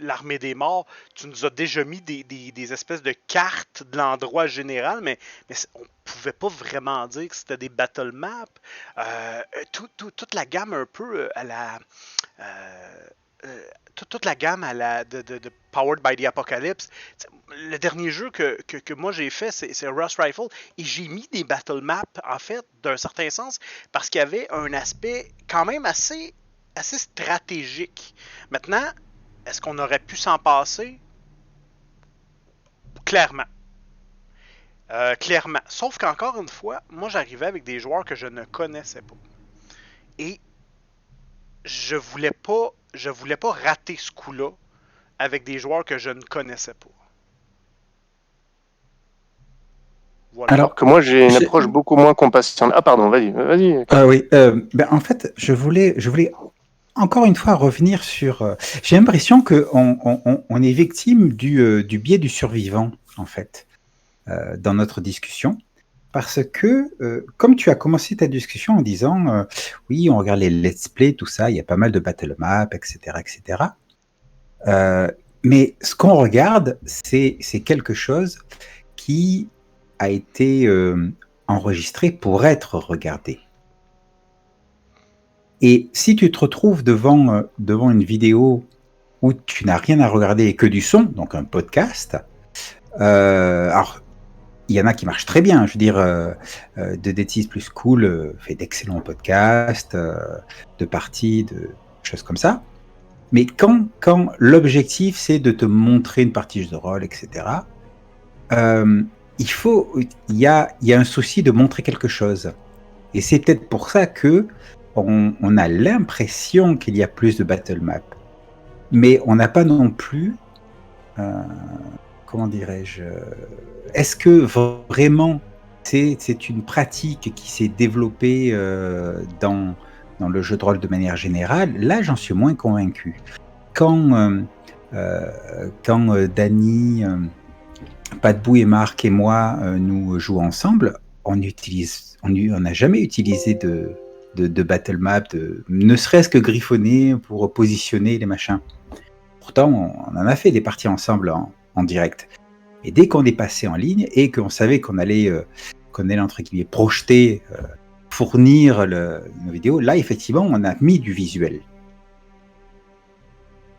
l'armée des morts, tu nous as déjà mis des espèces de cartes de l'endroit général, mais on pouvait pas vraiment dire que c'était des battle maps. Toute la gamme un peu à la... toute la gamme à la de Powered by the Apocalypse. Le dernier jeu que moi j'ai fait, c'est Rust Rifle, et j'ai mis des battle maps, en fait, d'un certain sens, parce qu'il y avait un aspect quand même assez stratégique. Maintenant, est-ce qu'on aurait pu s'en passer? Clairement. Clairement. Sauf qu'encore une fois, moi j'arrivais avec des joueurs que je ne connaissais pas. Et je voulais pas rater ce coup-là avec des joueurs que je ne connaissais pas. Voilà. Alors que moi, j'ai une approche beaucoup moins compassionnelle. Ah pardon, vas-y. Oui, en fait, je voulais encore une fois revenir sur. J'ai l'impression que on est victime du biais du survivant, en fait, dans notre discussion. Parce que, comme tu as commencé ta discussion en disant oui, on regarde les let's play, tout ça, il y a pas mal de battle maps, etc. etc. Mais ce qu'on regarde, c'est quelque chose qui a été enregistré pour être regardé. Et si tu te retrouves devant une vidéo où tu n'as rien à regarder et que du son, donc un podcast, alors il y en a qui marchent très bien. Je veux dire, de Dead Seas plus Cool fait d'excellents podcasts, de parties, de choses comme ça. Mais quand l'objectif c'est de te montrer une partie de rôle, etc., il y a un souci de montrer quelque chose. Et c'est peut-être pour ça que on a l'impression qu'il y a plus de battle map. Mais on n'a pas non plus, comment dirais-je, est-ce que vraiment c'est une pratique qui s'est développée dans le jeu de rôle de manière générale? Là, j'en suis moins convaincu. Quand Dany, Patbou et Marc et moi nous jouons ensemble, on n'a jamais utilisé de battle map, ne serait-ce que griffonner pour positionner les machins. Pourtant, on en a fait des parties ensemble en direct. Et dès qu'on est passé en ligne et qu'on savait qu'on allait entre guillemets projeter fournir nos vidéos, là, effectivement, on a mis du visuel.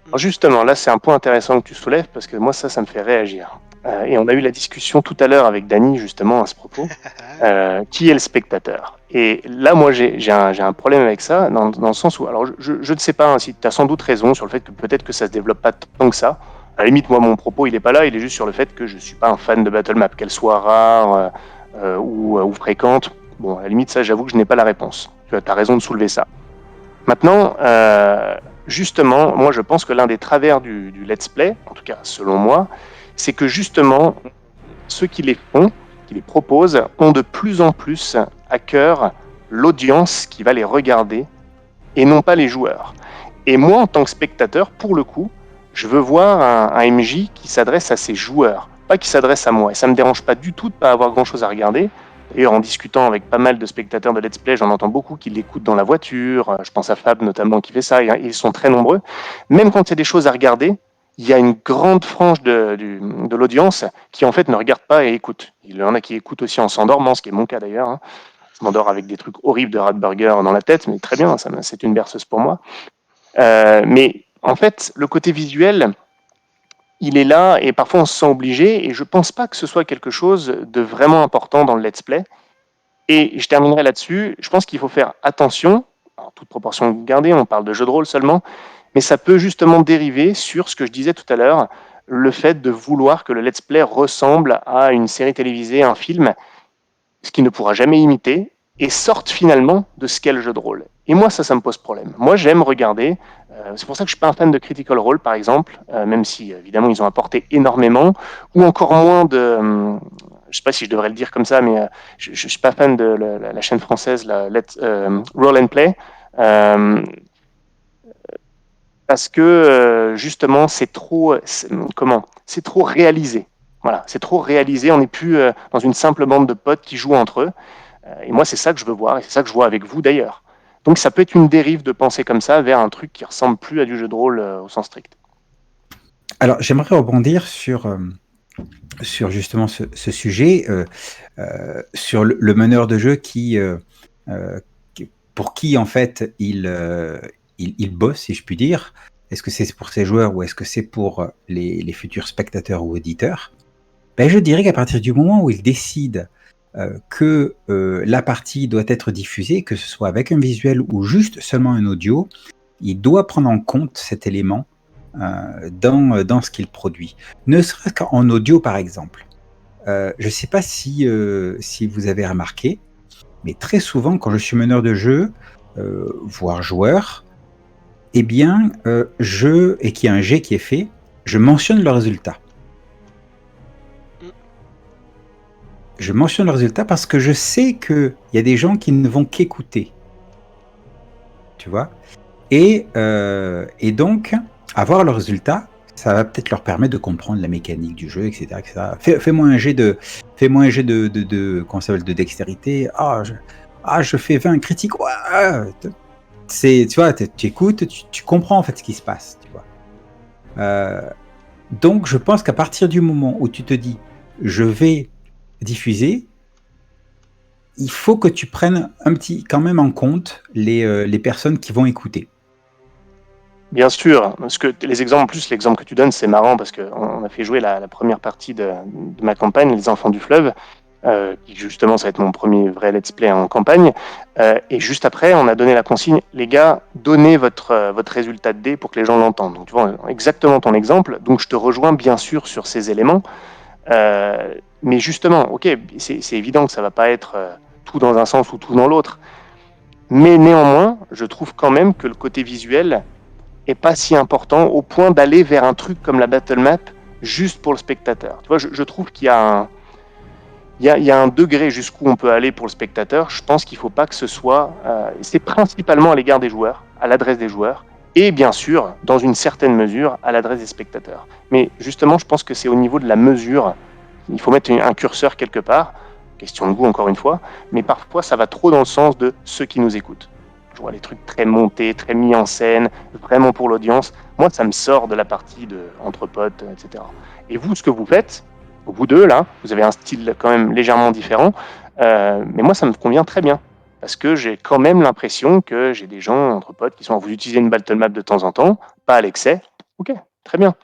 Alors justement, là, c'est un point intéressant que tu soulèves parce que moi, ça me fait réagir. Et on a eu la discussion tout à l'heure avec Dany, justement, à ce propos. Qui est le spectateur? Et là, moi, j'ai un problème avec ça, dans le sens où, alors, je ne sais pas, hein, si tu as sans doute raison sur le fait que peut-être que ça se développe pas tant que ça. À la limite, moi, mon propos, il est pas là, il est juste sur le fait que je suis pas un fan de Battle Map, qu'elle soit rare ou fréquente. Bon, à la limite, ça, j'avoue que je n'ai pas la réponse. Tu as raison de soulever ça. Maintenant, justement, moi, je pense que l'un des travers du let's play, en tout cas selon moi, c'est que justement, ceux qui les font, qui les proposent, ont de plus en plus à cœur l'audience qui va les regarder et non pas les joueurs. Et moi, en tant que spectateur, pour le coup, je veux voir un MJ qui s'adresse à ses joueurs, pas qui s'adresse à moi. Et ça me dérange pas du tout de pas avoir grand-chose à regarder. D'ailleurs, en discutant avec pas mal de spectateurs de Let's Play, j'en entends beaucoup qui l'écoutent dans la voiture. Je pense à Fab notamment qui fait ça, et ils sont très nombreux. Même quand il y a des choses à regarder, il y a une grande frange de l'audience qui en fait ne regarde pas et écoute. Il y en a qui écoutent aussi en s'endormant, ce qui est mon cas d'ailleurs. Hein. Je m'endors avec des trucs horribles de Radburger dans la tête, mais très bien, c'est une berceuse pour moi. Mais en fait, le côté visuel, il est là et parfois on se sent obligé et je pense pas que ce soit quelque chose de vraiment important dans le let's play. Et je terminerai là-dessus. Je pense qu'il faut faire attention, en toute proportion gardée, on parle de jeu de rôle seulement, mais ça peut justement dériver sur ce que je disais tout à l'heure, le fait de vouloir que le let's play ressemble à une série télévisée, un film, ce qui ne pourra jamais imiter, et sorte finalement de ce qu'est le jeu de rôle. Et moi, ça me pose problème. Moi, j'aime regarder. C'est pour ça que je suis pas un fan de Critical Role, par exemple, même si évidemment ils ont apporté énormément, ou encore moins de. Je sais pas si je devrais le dire comme ça, mais je suis pas fan de la chaîne française, Roll and Play, parce que justement c'est trop réalisé. Voilà, c'est trop réalisé. On n'est plus dans une simple bande de potes qui jouent entre eux. Et moi, c'est ça que je veux voir, et c'est ça que je vois avec vous d'ailleurs. Donc ça peut être une dérive de penser comme ça vers un truc qui ressemble plus à du jeu de rôle au sens strict. Alors, j'aimerais rebondir sur justement ce sujet, sur le meneur de jeu pour qui, en fait, il bosse, si je puis dire. Est-ce que c'est pour ses joueurs ou est-ce que c'est pour les futurs spectateurs ou auditeurs? Ben, je dirais qu'à partir du moment où il décide que la partie doit être diffusée, que ce soit avec un visuel ou juste seulement un audio, il doit prendre en compte cet élément dans ce qu'il produit. Ne serait-ce qu'en audio, par exemple. Je ne sais pas si vous avez remarqué, mais très souvent, quand je suis meneur de jeu, voire joueur, eh bien, et qu'il y a un jet qui est fait, je mentionne le résultat. Je mentionne le résultat parce que je sais qu'il y a des gens qui ne vont qu'écouter. Tu vois ? Et donc, avoir le résultat, ça va peut-être leur permettre de comprendre la mécanique du jeu, etc. etc. Fais-moi un jet de comment ça s'appelle, de dextérité. Je fais 20 critiques. Ouais, tu vois, tu écoutes, tu comprends en fait ce qui se passe. Tu vois. Donc, je pense qu'à partir du moment où tu te dis, je vais diffuser, il faut que tu prennes quand même en compte les personnes qui vont écouter. Bien sûr, parce que l'exemple que tu donnes, c'est marrant parce qu'on a fait jouer la première partie de ma campagne, Les Enfants du Fleuve, qui justement, ça va être mon premier vrai let's play en campagne. Et juste après, on a donné la consigne, les gars, donnez votre résultat de dés pour que les gens l'entendent. Donc, tu vois, exactement ton exemple. Donc, je te rejoins bien sûr sur ces éléments. Mais justement, ok, c'est évident que ça va pas être tout dans un sens ou tout dans l'autre. Mais néanmoins, je trouve quand même que le côté visuel est pas si important au point d'aller vers un truc comme la battle map juste pour le spectateur. Tu vois, je trouve qu'il y a un degré jusqu'où on peut aller pour le spectateur. Je pense qu'il faut pas que ce soit... c'est principalement à l'égard des joueurs, à l'adresse des joueurs, et bien sûr, dans une certaine mesure, à l'adresse des spectateurs. Mais justement, je pense que c'est au niveau de la mesure. Il faut mettre un curseur quelque part, question de goût encore une fois, mais parfois ça va trop dans le sens de ceux qui nous écoutent. Je vois les trucs très montés, très mis en scène, vraiment pour l'audience. Moi, ça me sort de la partie de entre potes, etc. Et vous, ce que vous faites, vous deux là, vous avez un style quand même légèrement différent, mais moi, ça me convient très bien. parce que j'ai quand même l'impression que j'ai des gens entre potes qui sont, vous utilisez une battle map de temps en temps, pas à l'excès. Ok, très bien.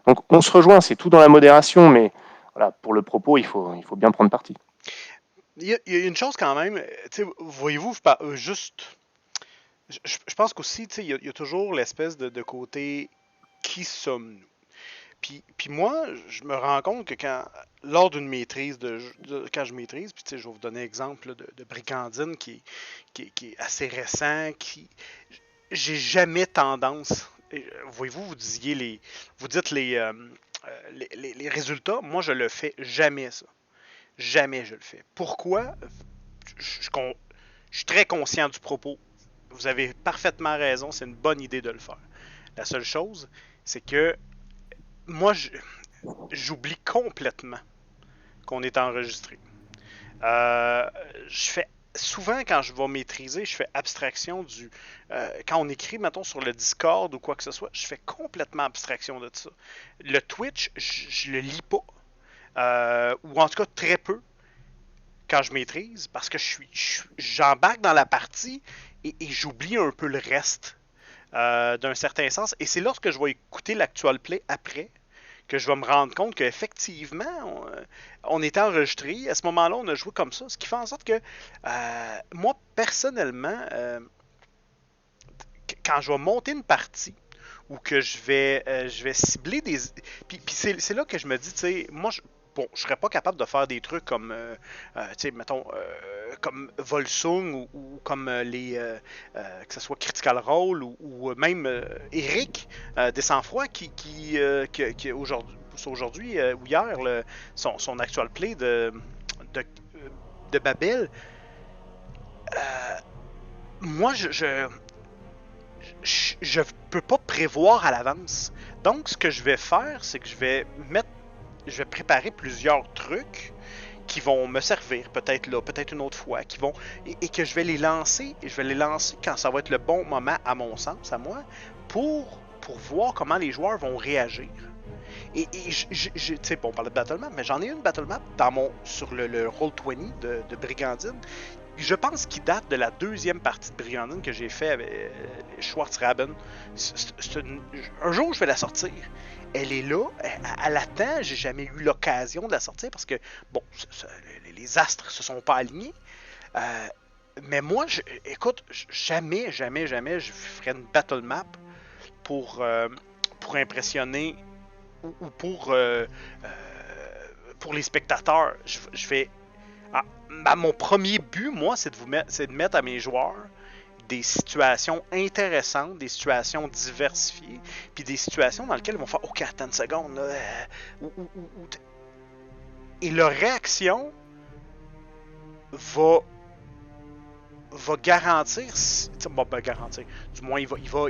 Donc on se rejoint, c'est tout dans la modération, mais voilà, pour le propos, il faut bien prendre parti. Il y a une chose quand même, voyez-vous, juste. Je pense qu'aussi, il y a toujours l'espèce de côté qui sommes-nous. Puis moi, je me rends compte que lors d'une maîtrise, quand je maîtrise, puis je vais vous donner l'exemple de Brigandine qui est assez récent, j'ai jamais tendance, voyez-vous, vous dites les résultats, moi je le fais jamais ça. Jamais je le fais. Pourquoi? Je suis très conscient du propos. Vous avez parfaitement raison, c'est une bonne idée de le faire. La seule chose, c'est que moi, j'oublie complètement qu'on est enregistré. Je fais souvent quand je vais maîtriser, je fais abstraction du. Quand on écrit, mettons, sur le Discord ou quoi que ce soit, je fais complètement abstraction de ça. Le Twitch, je le lis pas. Ou en tout cas très peu quand je maîtrise, parce que j'embarque dans la partie et j'oublie un peu le reste d'un certain sens. Et c'est lorsque je vais écouter l'actual play après que je vais me rendre compte qu'effectivement, on était enregistré. À ce moment-là, on a joué comme ça. Ce qui fait en sorte que moi, personnellement, quand je vais monter une partie ou que je vais cibler des. Puis c'est là que je me dis, tu sais, moi, bon, je serais pas capable de faire des trucs comme, tu sais, mettons, comme Volsung comme que ce soit Critical Role ou même Eric des Sans-Froid qui aujourd'hui ou hier, son actual play de, de Babel. Moi, je peux pas prévoir à l'avance. Donc, ce que je vais faire, c'est que je vais préparer plusieurs trucs qui vont me servir, peut-être là, peut-être une autre fois, et que je vais les lancer, quand ça va être le bon moment, à mon sens, à moi, pour voir comment les joueurs vont réagir. Et tu sais, on parlait de Battle Map, mais j'en ai une Battle Map sur le Roll20 de Brigandine. Je pense qu'il date de la deuxième partie de Brigandine que j'ai fait avec Schwarzraben. Un jour, je vais la sortir. Elle est là, elle attend. J'ai jamais eu l'occasion de la sortir parce que, bon, les astres se sont pas alignés. Mais moi, écoute, jamais, je ferais une battle map pour impressionner ou pour les spectateurs. Je vais. Mon premier but, moi, c'est de mettre à mes joueurs des situations intéressantes, des situations diversifiées, puis des situations dans lesquelles ils vont faire OK, attends une seconde, là, et leur réaction va garantir, garantir, du moins il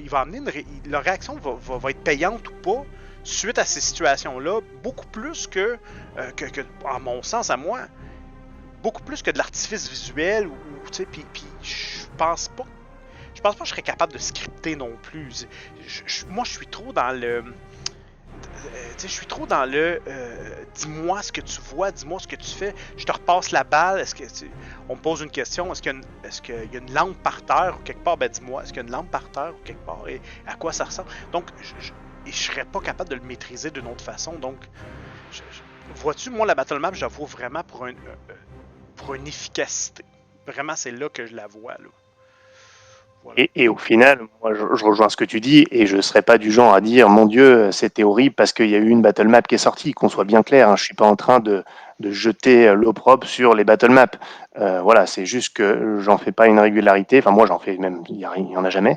va amener leur réaction va être payante ou pas suite à ces situations-là, beaucoup plus que à mon sens, à moi, beaucoup plus que de l'artifice visuel, tu sais, puis je pense pas que je serais capable de scripter non plus. Moi, je suis trop dans le. Dis-moi ce que tu vois, dis-moi ce que tu fais. Je te repasse la balle. On me pose une question. Est-ce qu'il y a une lampe par terre ou quelque part? Ben dis-moi. Est-ce qu'il y a une lampe par terre ou quelque part? Et à quoi ça ressemble? Donc, je serais pas capable de le maîtriser d'une autre façon. Donc, vois-tu, moi, la battle map, je la vois vraiment pour une efficacité. Vraiment, c'est là que je la vois, là. Voilà. Et au final, moi, je rejoins ce que tu dis, et je ne serais pas du genre à dire, mon Dieu, c'était horrible parce qu'il y a eu une battle map qui est sortie, qu'on soit bien clair, hein, je ne suis pas en train de jeter l'opprobre sur les battle maps. Voilà, c'est juste que j'en fais pas une régularité, enfin moi j'en fais même, il n'y en a jamais.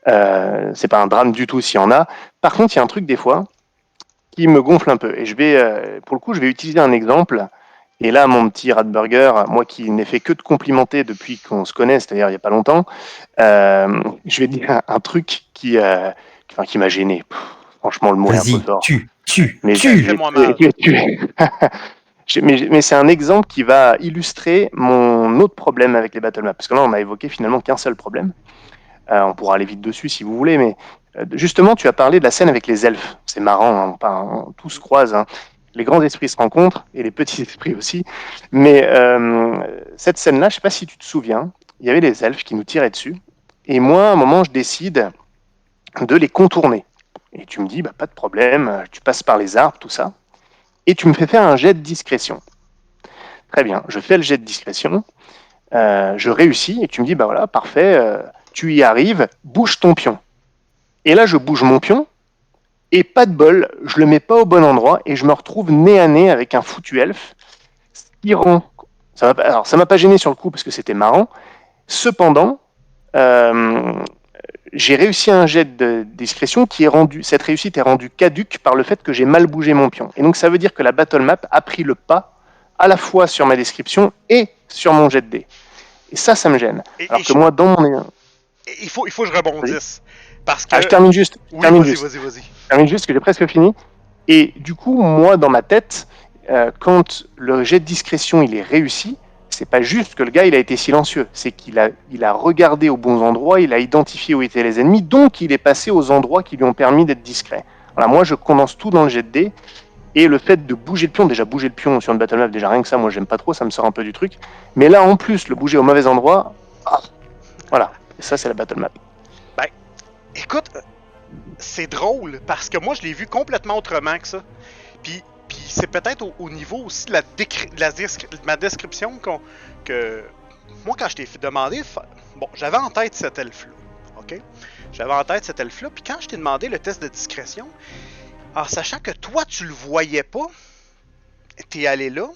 C'est pas un drame du tout s'il y en a. Par contre, il y a un truc des fois qui me gonfle un peu, et pour le coup, je vais utiliser un exemple. Et là, mon petit Radburger, moi qui n'ai fait que de complimenter depuis qu'on se connaît, c'est-à-dire il n'y a pas longtemps, je vais dire un truc qui m'a gêné. Franchement, le mot est un peu fort. Mais fais-moi mal. Mais c'est un exemple qui va illustrer mon autre problème avec les battle maps. Parce que là, on a évoqué finalement qu'un seul problème. On pourra aller vite dessus si vous voulez, mais justement, tu as parlé de la scène avec les elfes. C'est marrant, hein, tout se croise. Hein. Les grands esprits se rencontrent, et les petits esprits aussi. Mais cette scène-là, je ne sais pas si tu te souviens, il y avait les elfes qui nous tiraient dessus. Et moi, à un moment, je décide de les contourner. Et tu me dis, pas de problème, tu passes par les arbres, tout ça. Et tu me fais faire un jet de discrétion. Très bien, je fais le jet de discrétion. Je réussis et tu me dis, voilà, parfait, tu y arrives, bouge ton pion. Et là, je bouge mon pion. Et pas de bol, je le mets pas au bon endroit et je me retrouve nez à nez avec un foutu elfe. Ce qui rend... Alors, ça m'a pas gêné sur le coup parce que c'était marrant. Cependant, j'ai réussi un jet de discrétion qui est rendu, cette réussite est rendue caduque par le fait que j'ai mal bougé mon pion. Et donc ça veut dire que la battle map a pris le pas à la fois sur ma description et sur mon jet de dés. Et ça me gêne. Alors que moi, dans mon... Il faut que je rebondisse. Parce que... je termine juste. Oui, vas-y. Je termine juste, que j'ai presque fini. Et du coup, moi, dans ma tête, quand le jet de discrétion il est réussi, c'est pas juste que le gars il a été silencieux, c'est qu'il a regardé aux bons endroits, il a identifié où étaient les ennemis, donc il est passé aux endroits qui lui ont permis d'être discret. Voilà, moi je condense tout dans le jet de dés, et le fait de bouger le pion, déjà bouger le pion sur une battle map, déjà rien que ça, moi j'aime pas trop, ça me sort un peu du truc. Mais là en plus, le bouger au mauvais endroit, voilà, et ça c'est la battle map. Ben, écoute, c'est drôle, parce que moi je l'ai vu complètement autrement que ça. Puis c'est peut-être au niveau aussi de ma description que moi, quand je t'ai demandé, bon, j'avais en tête cet elfe-là, ok? J'avais en tête cet elfe-là, puis quand je t'ai demandé le test de discrétion, en sachant que toi, tu le voyais pas, t'es allé là,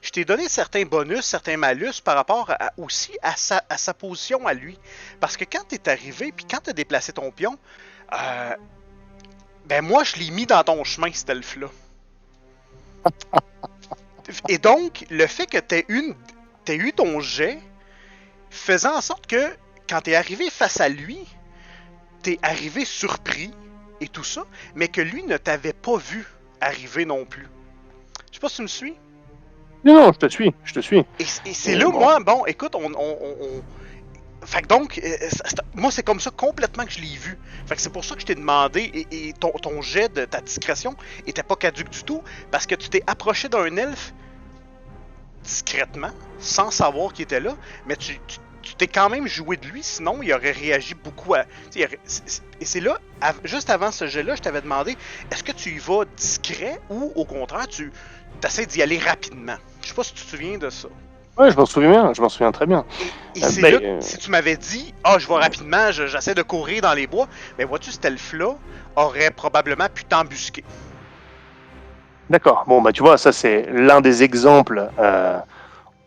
je t'ai donné certains bonus, certains malus par rapport aussi à sa position à lui. Parce que quand t'es arrivé, puis quand t'as déplacé ton pion, ben moi, je l'ai mis dans ton chemin, cet elfe-là. Et donc, le fait que t'aies eu ton jet, faisant en sorte que, quand t'es arrivé face à lui, t'es arrivé surpris et tout ça, mais que lui ne t'avait pas vu arriver non plus. Je sais pas si tu me suis. Non, je te suis. Et c'est là, moi, bon, écoute, fait que donc, moi, c'est comme ça complètement que je l'ai vu. Fait que c'est pour ça que je t'ai demandé, et ton jet de ta discrétion était pas caduque du tout, parce que tu t'es approché d'un elfe discrètement, sans savoir qu'il était là, mais tu t'es quand même joué de lui, sinon il aurait réagi beaucoup à... Et c'est là, juste avant ce jet-là, je t'avais demandé, est-ce que tu y vas discret, ou au contraire, tu essaies d'y aller rapidement? Je sais pas si tu te souviens de ça. Ouais, je m'en souviens très bien. Et c'est là, si tu m'avais dit, je vais rapidement, j'essaie de courir dans les bois, mais vois-tu, cet elfe-là aurait probablement pu t'embusquer. D'accord, bon, tu vois, ça c'est l'un des exemples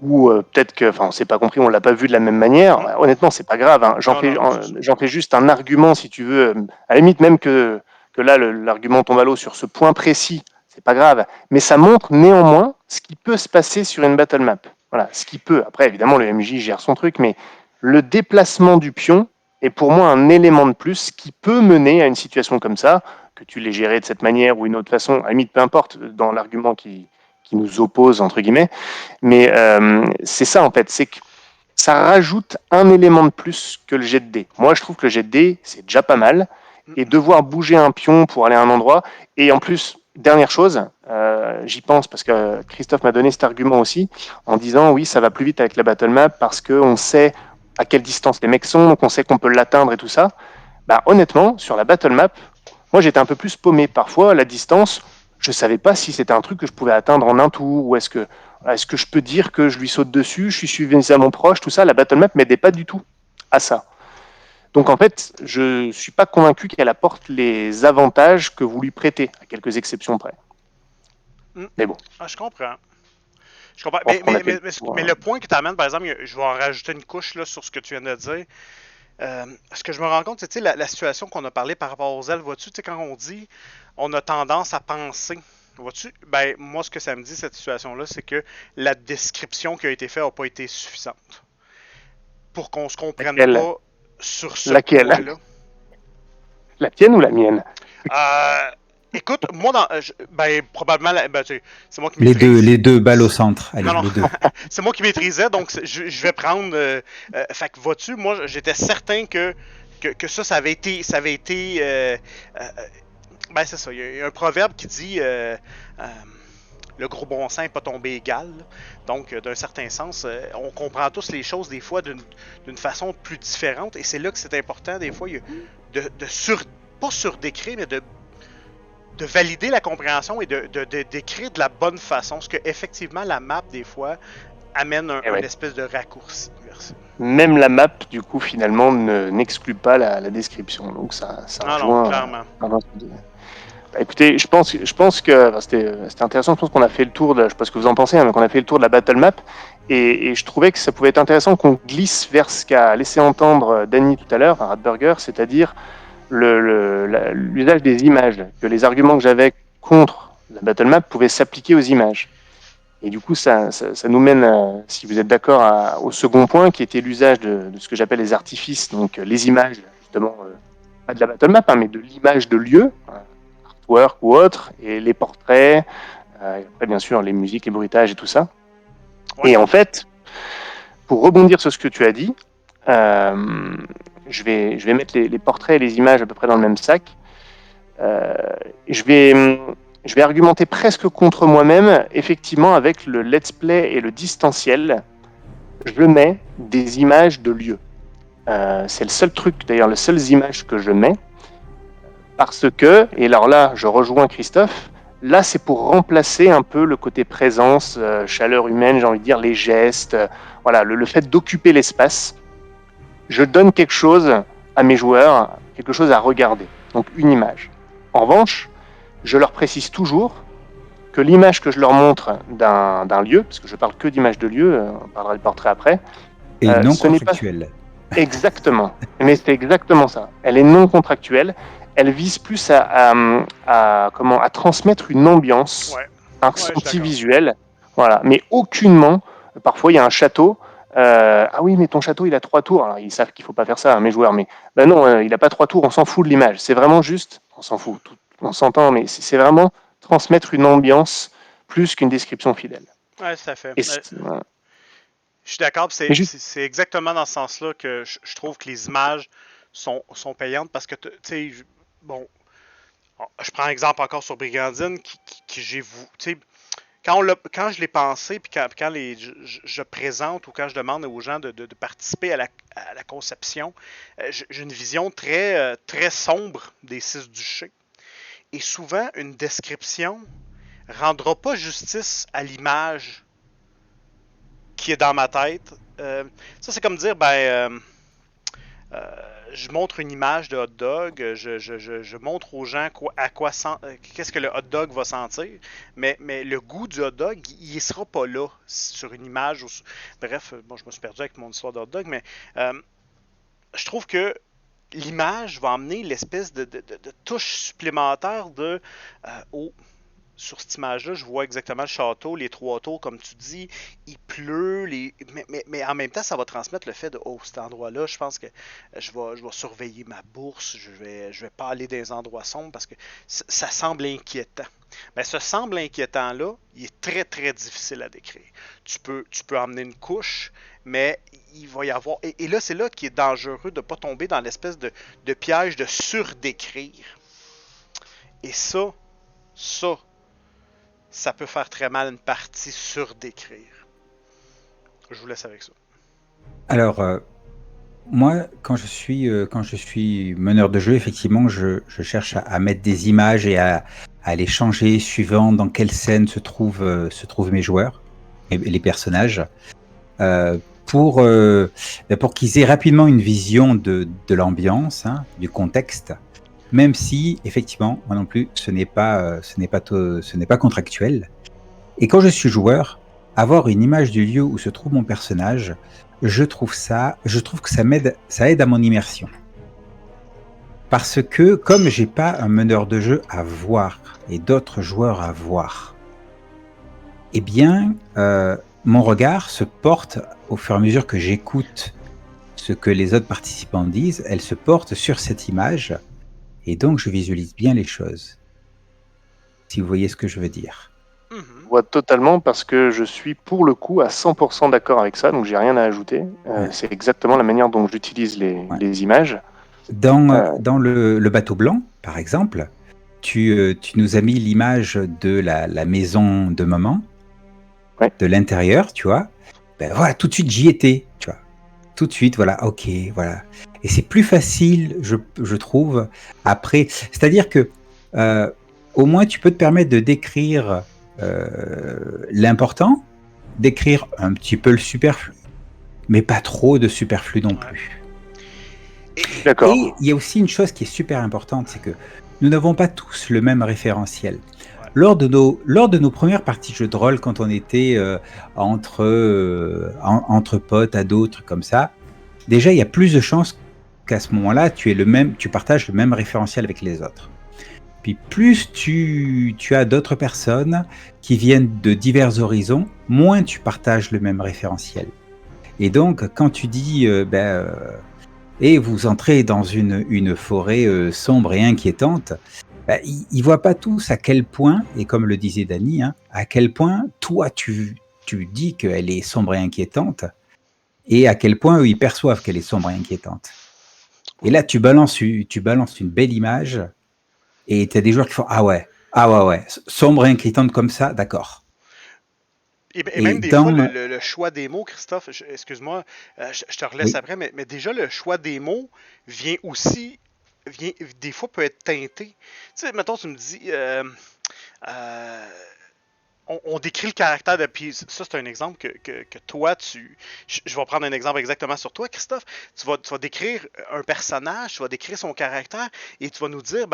où peut-être que, on s'est pas compris, on l'a pas vu de la même manière. Honnêtement, c'est pas grave, hein. J'en fais juste un argument, si tu veux, à la limite même que là, l'argument tombe à l'eau sur ce point précis, c'est pas grave, mais ça montre néanmoins ce qui peut se passer sur une battle map. Voilà, ce qui peut. Après, évidemment, le MJ gère son truc, mais le déplacement du pion est pour moi un élément de plus qui peut mener à une situation comme ça, que tu l'aies géré de cette manière ou une autre façon, à la limite, peu importe, dans l'argument qui nous oppose, entre guillemets. Mais c'est ça, en fait, c'est que ça rajoute un élément de plus que le jet de dés. Moi, je trouve que le jet de dés, c'est déjà pas mal. Et devoir bouger un pion pour aller à un endroit, et en plus, dernière chose, j'y pense parce que Christophe m'a donné cet argument aussi, en disant oui, ça va plus vite avec la battle map parce qu'on sait à quelle distance les mecs sont, donc on sait qu'on peut l'atteindre et tout ça. Honnêtement, sur la battle map, moi j'étais un peu plus paumé. Parfois, la distance, je savais pas si c'était un truc que je pouvais atteindre en un tour, ou est-ce que je peux dire que je lui saute dessus, je suis suffisamment proche, tout ça. La battle map m'aidait pas du tout à ça. Donc en fait, je suis pas convaincu qu'elle apporte les avantages que vous lui prêtez, à quelques exceptions près. Mais bon. Je comprends. Mais le point que tu amènes, par exemple, je vais en rajouter une couche là, sur ce que tu viens de dire. Ce que je me rends compte, c'est la situation qu'on a parlé par rapport aux elfes, vois-tu, quand on dit on a tendance à penser, vois-tu, moi ce que ça me dit cette situation-là, c'est que la description qui a été faite n'a pas été suffisante pour qu'on se comprenne pas sur ce point-là. La tienne ou la mienne? Écoute, moi, probablement, c'est moi qui maîtrise. Les deux balles au centre. Allez, non. Les deux. C'est moi qui maîtrisais, donc je vais prendre... fait que, vois-tu, moi, j'étais certain que ça avait été... c'est ça, il y a un proverbe qui dit... le gros bon sens n'est pas tombé égal. Là. Donc, d'un certain sens, on comprend tous les choses des fois d'une façon plus différente. Et c'est là que c'est important, des fois, pas surdécrire, mais de valider la compréhension et de d'écrire de la bonne façon. Ce que, effectivement, la map, des fois, amène une espèce de raccourci vers ça. Même la map, du coup, finalement, n'exclut pas la description. Donc, ça rejoint. Non, clairement. Écoutez, je pense que c'était intéressant. Je pense qu'on a fait le tour je sais pas ce que vous en pensez, mais qu'on a fait le tour de la battle map. Et je trouvais que ça pouvait être intéressant qu'on glisse vers ce qu'a laissé entendre Danny tout à l'heure, à Radburger, c'est-à-dire l'usage des images, que les arguments que j'avais contre la battle map pouvaient s'appliquer aux images. Et du coup, ça nous mène, si vous êtes d'accord, au second point, qui était l'usage de ce que j'appelle les artifices, donc les images, justement, pas de la battle map, mais de l'image de lieu, artwork ou autre, et les portraits, après, bien sûr, les musiques, les bruitages et tout ça. Ouais. Et en fait, pour rebondir sur ce que tu as dit, je vais mettre les portraits et les images à peu près dans le même sac. Je vais argumenter presque contre moi-même, effectivement, avec le let's play et le distanciel. Je mets des images de lieux. C'est le seul truc, d'ailleurs, les seules images que je mets. Parce que, et alors là, je rejoins Christophe, là, c'est pour remplacer un peu le côté présence, chaleur humaine, j'ai envie de dire, les gestes, voilà, le fait d'occuper l'espace. Je donne quelque chose à mes joueurs, quelque chose à regarder, donc une image. En revanche, je leur précise toujours que l'image que je leur montre d'un lieu, parce que je parle que d'images de lieu, on parlera du portrait après, et non contractuelle. Exactement, mais c'est exactement ça. Elle est non contractuelle. Elle vise plus à transmettre une ambiance, un ressenti visuel, voilà. Mais aucunement. Parfois, il y a un château. Ah oui, mais ton château, il a 3 tours. Alors, ils savent qu'il faut pas faire ça, hein, mes joueurs. Mais ben non, il a pas 3 tours. On s'en fout de l'image. C'est vraiment juste. On s'en fout. On s'entend, mais c'est vraiment transmettre une ambiance plus qu'une description fidèle. Ouais, ça fait. Je suis d'accord. C'est exactement dans ce sens-là que je trouve que les images sont payantes parce que tu sais. Bon, je prends un exemple encore sur Brigandine qui j'ai vu, tu sais, quand je l'ai pensé, puis quand je présente ou quand je demande aux gens de participer à la conception, j'ai une vision très, très sombre des 6 duchés. Et souvent, une description rendra pas justice à l'image qui est dans ma tête. Ça, c'est comme dire, je montre une image de hot dog, je montre aux gens qu'est-ce que le hot dog va sentir, mais le goût du hot dog, il ne sera pas là sur une image. Bref, bon, je me suis perdu avec mon histoire de hot dog, mais je trouve que l'image va amener l'espèce de touche supplémentaire sur cette image-là, je vois exactement le château, les 3 tours, comme tu dis, il pleut, mais en même temps, ça va transmettre le fait de cet endroit-là, je pense que je vais surveiller ma bourse, je vais pas aller dans les endroits sombres parce que ça semble inquiétant. Mais ce semble inquiétant-là, il est très, très difficile à décrire. Tu peux emmener une couche, mais il va y avoir... Et là, c'est là qu'il est dangereux de ne pas tomber dans l'espèce de piège de surdécrire. Et ça peut faire très mal une partie surdécrire. Je vous laisse avec ça. Alors, moi, quand je suis meneur de jeu, effectivement, je cherche à mettre des images et à les changer suivant dans quelle scène se trouvent mes joueurs et les personnages, pour qu'ils aient rapidement une vision de l'ambiance, hein, du contexte. Même si, effectivement, moi non plus, ce n'est pas contractuel. Et quand je suis joueur, avoir une image du lieu où se trouve mon personnage, je trouve que ça aide à mon immersion. Parce que, comme j'ai pas un meneur de jeu à voir et d'autres joueurs à voir, eh bien, mon regard se porte au fur et à mesure que j'écoute ce que les autres participants disent, elle se porte sur cette image. Et donc, je visualise bien les choses. Si vous voyez ce que je veux dire. Je vois totalement, parce que je suis pour le coup à 100% d'accord avec ça, donc j'ai rien à ajouter. C'est exactement la manière dont j'utilise les images. Dans le bateau blanc, par exemple, tu nous as mis l'image de la maison de maman, Ouais. de l'intérieur, tu vois. Ben voilà, tout de suite j'y étais, tu vois. Tout de suite, voilà, ok, voilà. Et c'est plus facile, je trouve, après. C'est-à-dire que au moins tu peux te permettre de décrire l'important, d'écrire un petit peu le superflu, mais pas trop de superflu non plus. D'accord. Et il y a aussi une chose qui est super importante, c'est que nous n'avons pas tous le même référentiel. Ouais. Lors de nos premières parties de jeux de rôle, quand on était entre potes, ados, trucs comme ça, déjà il y a plus de chances qu'à ce moment-là, tu partages le même référentiel avec les autres. Puis plus tu as d'autres personnes qui viennent de divers horizons, moins tu partages le même référentiel. Et donc, quand tu dis, et vous entrez dans une forêt sombre et inquiétante, ils voient pas tous à quel point, et comme le disait Dany, hein, à quel point toi tu dis qu'elle est sombre et inquiétante, et à quel point eux ils perçoivent qu'elle est sombre et inquiétante. Et là tu balances une belle image, et tu as des joueurs qui font ah ouais, sombre et inquiétante comme ça, d'accord. Et même des fois, le choix des mots, Christophe, excuse-moi, je te relaisse Oui. après, mais déjà le choix des mots vient aussi, des fois peut être teinté. Tu sais, mettons, tu me dis, on décrit le caractère de. Puis ça, c'est un exemple que toi, je vais prendre un exemple exactement sur toi, Christophe. Tu vas décrire un personnage, tu vas décrire son caractère, et tu vas nous dire,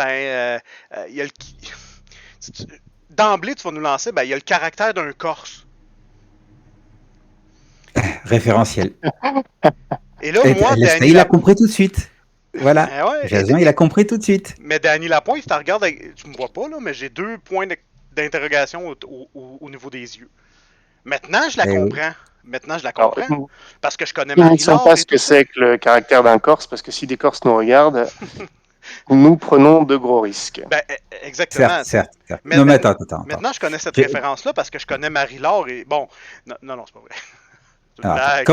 il y a d'emblée, tu vas nous lancer, il y a le caractère d'un Corse. Référentiel. Et là, moi, Dany il a compris tout de suite. Voilà. ouais, Jason, il a compris tout de suite. mais Dany Lapointe, tu regardes, tu me vois pas là, mais j'ai 2 points d'interrogation au niveau des yeux. Maintenant, je la comprends. Maintenant, je la comprends. Alors, Parce que je connais nous ne Marie-Laure savons pas et ce tout que ça. c'est que le caractère d'un Corse, parce que si des Corses nous regardent, nous prenons de gros risques. Exactement. Certes. Mais, Non, mais attends. Maintenant, je connais cette référence-là parce que je connais Marie-Laure et. Bon, non, c'est pas vrai. C'est une Alors, blague.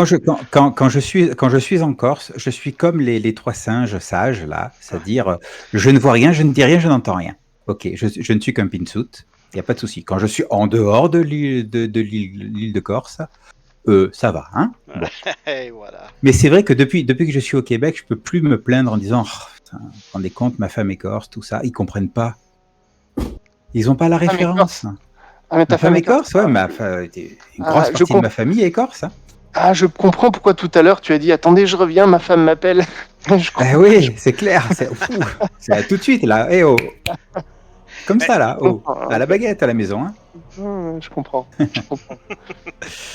quand je suis en Corse, je suis comme les trois singes sages, là, c'est-à-dire je ne vois rien, je ne dis rien, je n'entends rien. Ok, je ne suis qu'un pinsout, il n'y a pas de souci. Quand je suis en dehors de l'île de Corse, ça va. Hein, bon. Et voilà. Mais c'est vrai que depuis que je suis au Québec, je ne peux plus me plaindre en disant vous vous rendez compte, ma femme est corse, tout ça. Ils ne comprennent pas. Ils n'ont pas la référence. Mais ta femme est corse, ouais, une grosse partie de ma famille est corse. Hein. Ah, je comprends pourquoi tout à l'heure tu as dit attendez, je reviens, ma femme m'appelle. Oui, c'est clair, c'est tout de suite là, comme ça là, à la baguette à la maison. Hein. Je comprends.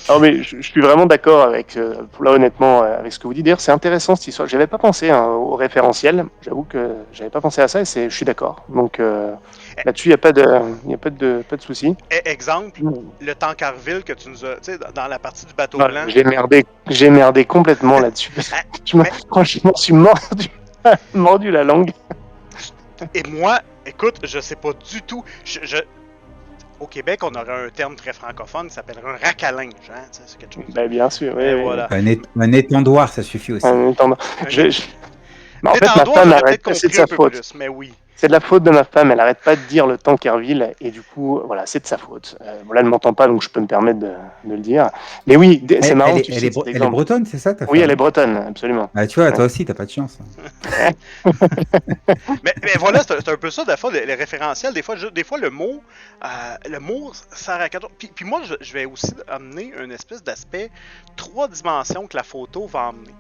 Non, mais je suis vraiment d'accord avec, là honnêtement, avec ce que vous dites. D'ailleurs, c'est intéressant cette histoire. J'avais pas pensé au référentiel. J'avoue que j'avais pas pensé à ça et je suis d'accord. Donc là-dessus, il n'y a pas de souci. Exemple, le Tancarville que tu nous as, tu sais, dans la partie du bateau Non, blanc. J'ai merdé complètement là-dessus. Franchement, je suis mordu la langue. Et moi, écoute, je sais pas du tout. Au Québec, on aurait un terme très francophone qui s'appellerait un racalinge. Hein? C'est quelque chose. Ben, bien sûr, oui. Voilà. Un étendoir, ça suffit aussi. Un étendoir. Mais en fait, ma L'étendoir, femme j'aurais arrête peut-être pas, c'est de compris sa un peu faute. plus, mais oui. C'est de la faute de ma femme, elle arrête pas de dire le Tankerville, et du coup, voilà, c'est de sa faute. Bon, là, elle ne m'entend pas, donc je peux me permettre de le dire. Mais oui, c'est marrant. Elle est bretonne, c'est ça ta Oui, femme? elle est bretonne, absolument. Ah, tu vois, toi aussi, t'as pas de chance. mais voilà, c'est un peu ça, des fois, les référentiels. Des fois, le mot sert à quelque chose. Puis moi, je vais aussi amener une espèce d'aspect 3 dimensions que la photo va amener.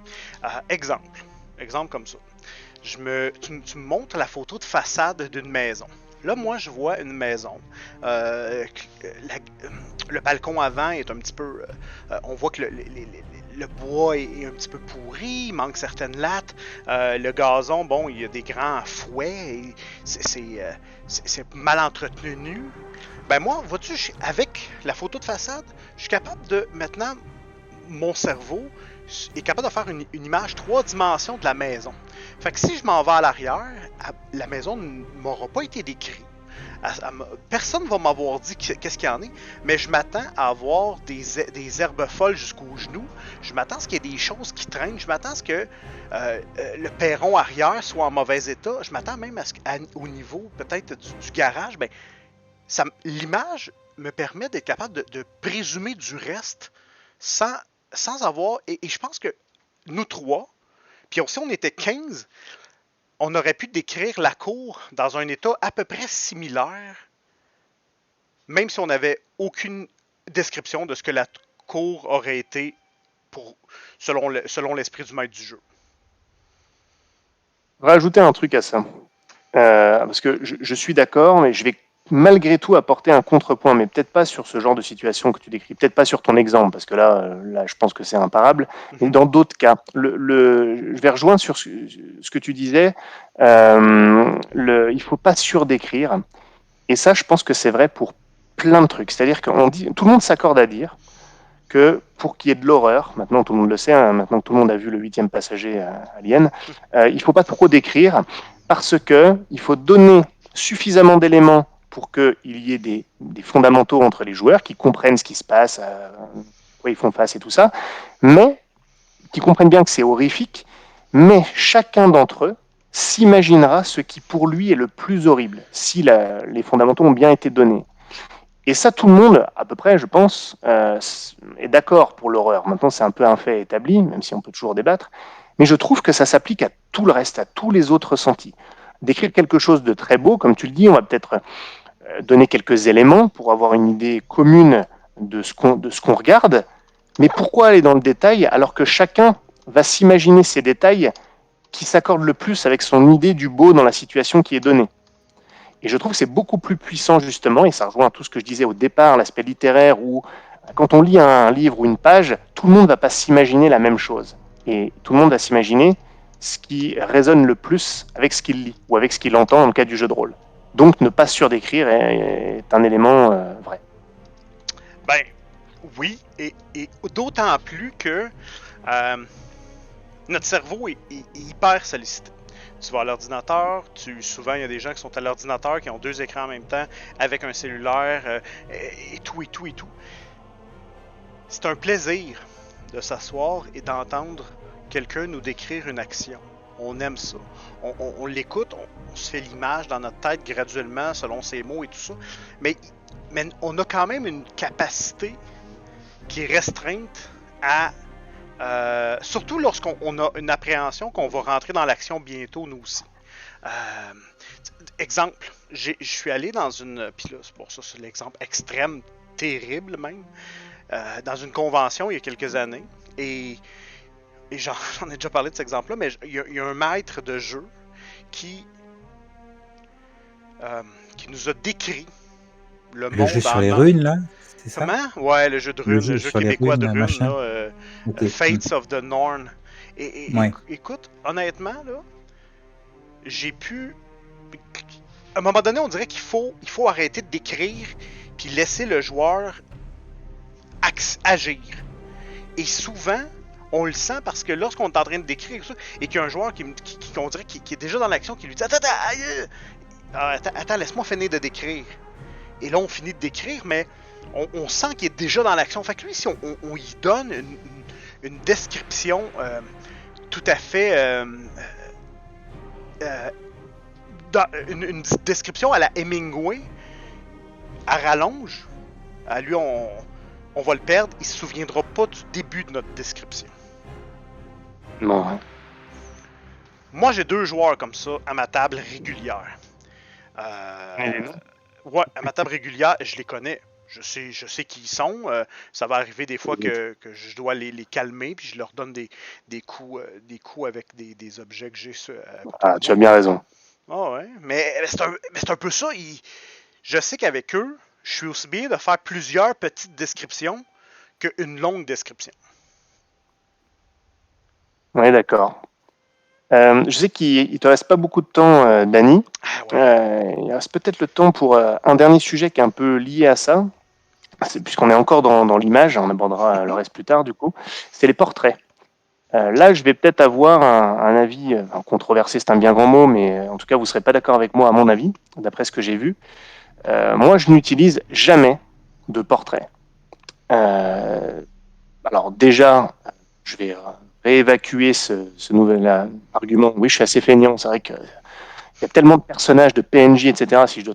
Exemple comme ça. Tu me montres la photo de façade d'une maison. Là, moi, je vois une maison. Le balcon avant est un petit peu... on voit que le bois est un petit peu pourri, il manque certaines lattes. Le gazon, bon, il y a des grands fouets. C'est mal entretenu. Ben moi, vois-tu, avec la photo de façade, je suis capable de, maintenant, mon cerveau est capable de faire une image 3 dimensions de la maison. Fait que si je m'en vais à l'arrière, la maison ne m'aura pas été décrite. Personne va m'avoir dit qu'est-ce qu'il y en est, mais je m'attends à avoir des herbes folles jusqu'aux genoux. Je m'attends à ce qu'il y ait des choses qui traînent. Je m'attends à ce que le perron arrière soit en mauvais état. Je m'attends même à ce qu'au niveau peut-être du garage, ben, l'image me permet d'être capable de présumer du reste sans avoir... Et je pense que nous trois, puis aussi on était 15, on aurait pu décrire la cour dans un état à peu près similaire, même si on n'avait aucune description de ce que la cour aurait été selon l'esprit du maître du jeu. Rajouter un truc à ça. Parce que je suis d'accord, mais je vais malgré tout apporter un contrepoint, mais peut-être pas sur ce genre de situation que tu décris, peut-être pas sur ton exemple, parce que là je pense que c'est imparable, mais dans d'autres cas, je vais rejoindre sur ce que tu disais, il faut pas surdécrire, et ça je pense que c'est vrai pour plein de trucs, c'est-à-dire que tout le monde s'accorde à dire que pour qu'il y ait de l'horreur, maintenant tout le monde le sait, hein, maintenant que tout le monde a vu le 8e passager Alien, il faut pas trop décrire, parce que il faut donner suffisamment d'éléments pour qu'il y ait des fondamentaux entre les joueurs, qui comprennent ce qui se passe, quoi ils font face et tout ça, mais qui comprennent bien que c'est horrifique, mais chacun d'entre eux s'imaginera ce qui pour lui est le plus horrible, si les fondamentaux ont bien été donnés. Et ça, tout le monde, à peu près, je pense, est d'accord pour l'horreur. Maintenant, c'est un peu un fait établi, même si on peut toujours débattre, mais je trouve que ça s'applique à tout le reste, à tous les autres ressentis. Décrire quelque chose de très beau, comme tu le dis, on va peut-être donner quelques éléments pour avoir une idée commune de ce qu'on regarde, mais pourquoi aller dans le détail alors que chacun va s'imaginer ces détails qui s'accordent le plus avec son idée du beau dans la situation qui est donnée. Et je trouve que c'est beaucoup plus puissant justement, et ça rejoint tout ce que je disais au départ, l'aspect littéraire, où quand on lit un livre ou une page, tout le monde ne va pas s'imaginer la même chose. Et tout le monde va s'imaginer ce qui résonne le plus avec ce qu'il lit, ou avec ce qu'il entend dans le cas du jeu de rôle. Donc ne pas surdécrire est un élément vrai. Ben, oui, et d'autant plus que notre cerveau est hyper sollicité. Tu vas à l'ordinateur, souvent il y a des gens qui sont à l'ordinateur, qui ont 2 écrans en même temps, avec un cellulaire, et tout. C'est un plaisir de s'asseoir et d'entendre quelqu'un nous décrire une action. On aime ça. On l'écoute, on se fait l'image dans notre tête graduellement selon ses mots et tout ça. Mais on a quand même une capacité qui est restreinte à... surtout lorsqu'on a une appréhension qu'on va rentrer dans l'action bientôt, nous aussi. Exemple, je suis allé dans une... Puis là, c'est pour ça, c'est l'exemple extrême, terrible même. Dans une convention il y a quelques années. Et j'en ai déjà parlé de cet exemple-là, mais il y a un maître de jeu qui nous a décrit le monde. Le jeu sur les runes, là, c'est ça? Comment? Ouais, le jeu de runes, le jeu québécois de runes, là, okay. Fates of the Norn. Ouais. Écoute, honnêtement, là, j'ai pu... À un moment donné, on dirait qu'il faut arrêter de décrire puis laisser le joueur agir. Et souvent, on le sent parce que lorsqu'on est en train de décrire ça et qu'il y a un joueur qu'on dirait qui est déjà dans l'action, qui lui dit Attends, laisse-moi finir de décrire. Et là, on finit de décrire, mais on sent qu'il est déjà dans l'action. Fait que lui, si on y donne une description tout à fait... une description à la Hemingway, à rallonge, à lui, on va le perdre. Il se souviendra pas du début de notre description. Non. Moi, j'ai 2 joueurs comme ça à ma table régulière. Ouais, à ma table régulière, je les connais. Je sais qui ils sont. Ça va arriver des fois que je dois les calmer, puis je leur donne des coups avec des objets que j'ai. Tu as bien raison. Ah ouais, mais c'est un peu ça. Je sais qu'avec eux, je suis aussi bien de faire plusieurs petites descriptions qu'une longue description. Oui, d'accord. Je sais qu'il te reste pas beaucoup de temps, Dany. Ah ouais. Il reste peut-être le temps pour un dernier sujet qui est un peu lié à ça. Puisqu'on est encore dans l'image, on abordera le reste plus tard du coup. C'est les portraits. Là, je vais peut-être avoir un avis controversé, c'est un bien grand mot, mais en tout cas, vous ne serez pas d'accord avec moi à mon avis, d'après ce que j'ai vu. moi, je n'utilise jamais de portrait. Alors déjà, je vais réévacuer ce nouvel argument. Oui, je suis assez feignant. C'est vrai qu'il y a tellement de personnages, de PNJ, etc. Si je dois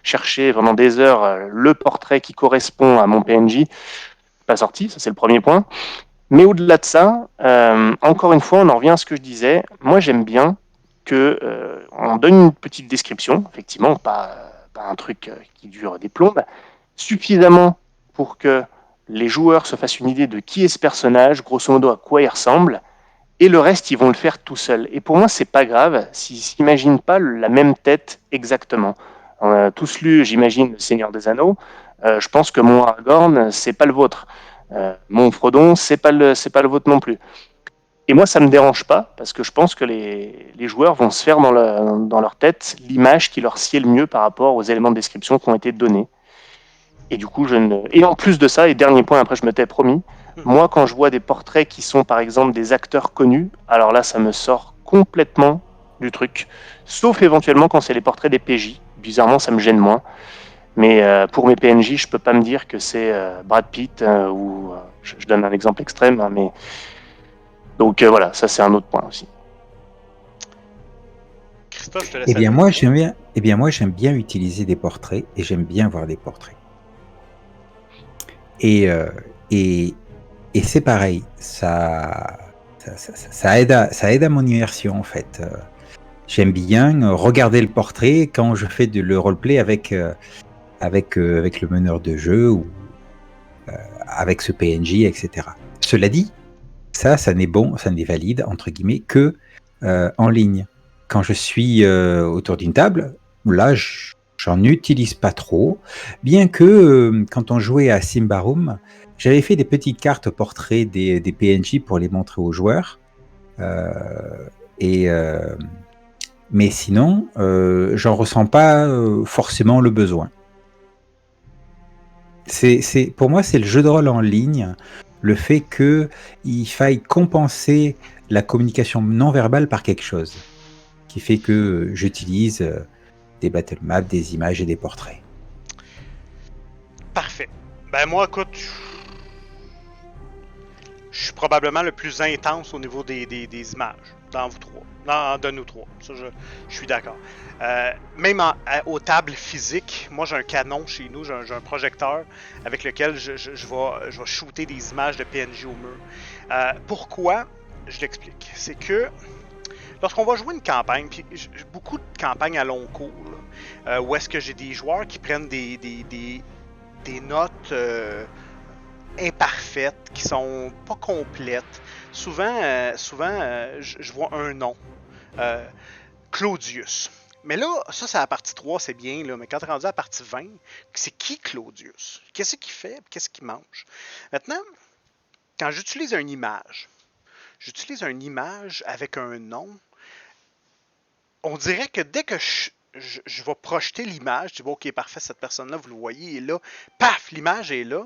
chercher pendant des heures le portrait qui correspond à mon PNJ, pas sorti. Ça, c'est le premier point. Mais au-delà de ça, encore une fois, on en revient à ce que je disais. Moi, j'aime bien que on donne une petite description, effectivement, pas un truc qui dure des plombes, suffisamment pour que les joueurs se fassent une idée de qui est ce personnage, grosso modo à quoi il ressemble, et le reste, ils vont le faire tout seuls. Et pour moi, c'est pas grave s'ils s'imaginent pas la même tête exactement. On a tous lu, j'imagine, Le Seigneur des Anneaux. Je pense que mon Aragorn, c'est pas le vôtre. Mon Frodon, c'est pas le vôtre non plus. Et moi, ça me dérange pas parce que je pense que les joueurs vont se faire dans leur tête l'image qui leur sied le mieux par rapport aux éléments de description qui ont été donnés. Et du coup, et en plus de ça, et dernier point, après je me t'ai promis, moi, quand je vois des portraits qui sont par exemple des acteurs connus, alors là, ça me sort complètement du truc. Sauf éventuellement quand c'est les portraits des PJ. Bizarrement, ça me gêne moins. Mais pour mes PNJ, je peux pas me dire que c'est Brad Pitt ou je donne un exemple extrême, hein, mais donc voilà, ça c'est un autre point aussi. Christophe, je te laisse aller. Moi, j'aime bien utiliser des portraits et j'aime bien voir des portraits. Et c'est pareil, ça aide à mon immersion en fait. J'aime bien regarder le portrait quand je fais le roleplay avec le meneur de jeu ou avec ce PNJ, etc. Cela dit, ça n'est valide entre guillemets que en ligne. Quand je suis autour d'une table, là, j'en utilise pas trop, bien que quand on jouait à Symbaroum, j'avais fait des petites cartes portraits des PNJ pour les montrer aux joueurs. Mais sinon, j'en ressens pas forcément le besoin. Pour moi, c'est le jeu de rôle en ligne, le fait qu'il faille compenser la communication non verbale par quelque chose, qui fait que j'utilise des battle maps, des images et des portraits. Parfait. Ben moi, écoute, je suis probablement le plus intense au niveau des images dans vous trois, de nous trois. Ça, je suis d'accord. Même aux tables physiques, moi j'ai un canon chez nous, j'ai un projecteur avec lequel je vais shooter des images de PNJ au mur. Pourquoi? Je l'explique. C'est que lorsqu'on va jouer une campagne, puis beaucoup de campagnes à long cours, où est-ce que j'ai des joueurs qui prennent des notes imparfaites, qui sont pas complètes. Souvent, je vois un nom. Claudius. Mais là, ça c'est la partie 3, c'est bien, là, mais quand tu es rendu à la partie 20, c'est qui Claudius? Qu'est-ce qu'il fait? Qu'est-ce qu'il mange? Maintenant, quand j'utilise une image avec un nom, on dirait que dès que je vais projeter l'image, je dis bon, ok, parfait, cette personne-là, vous le voyez, est là, paf, l'image est là.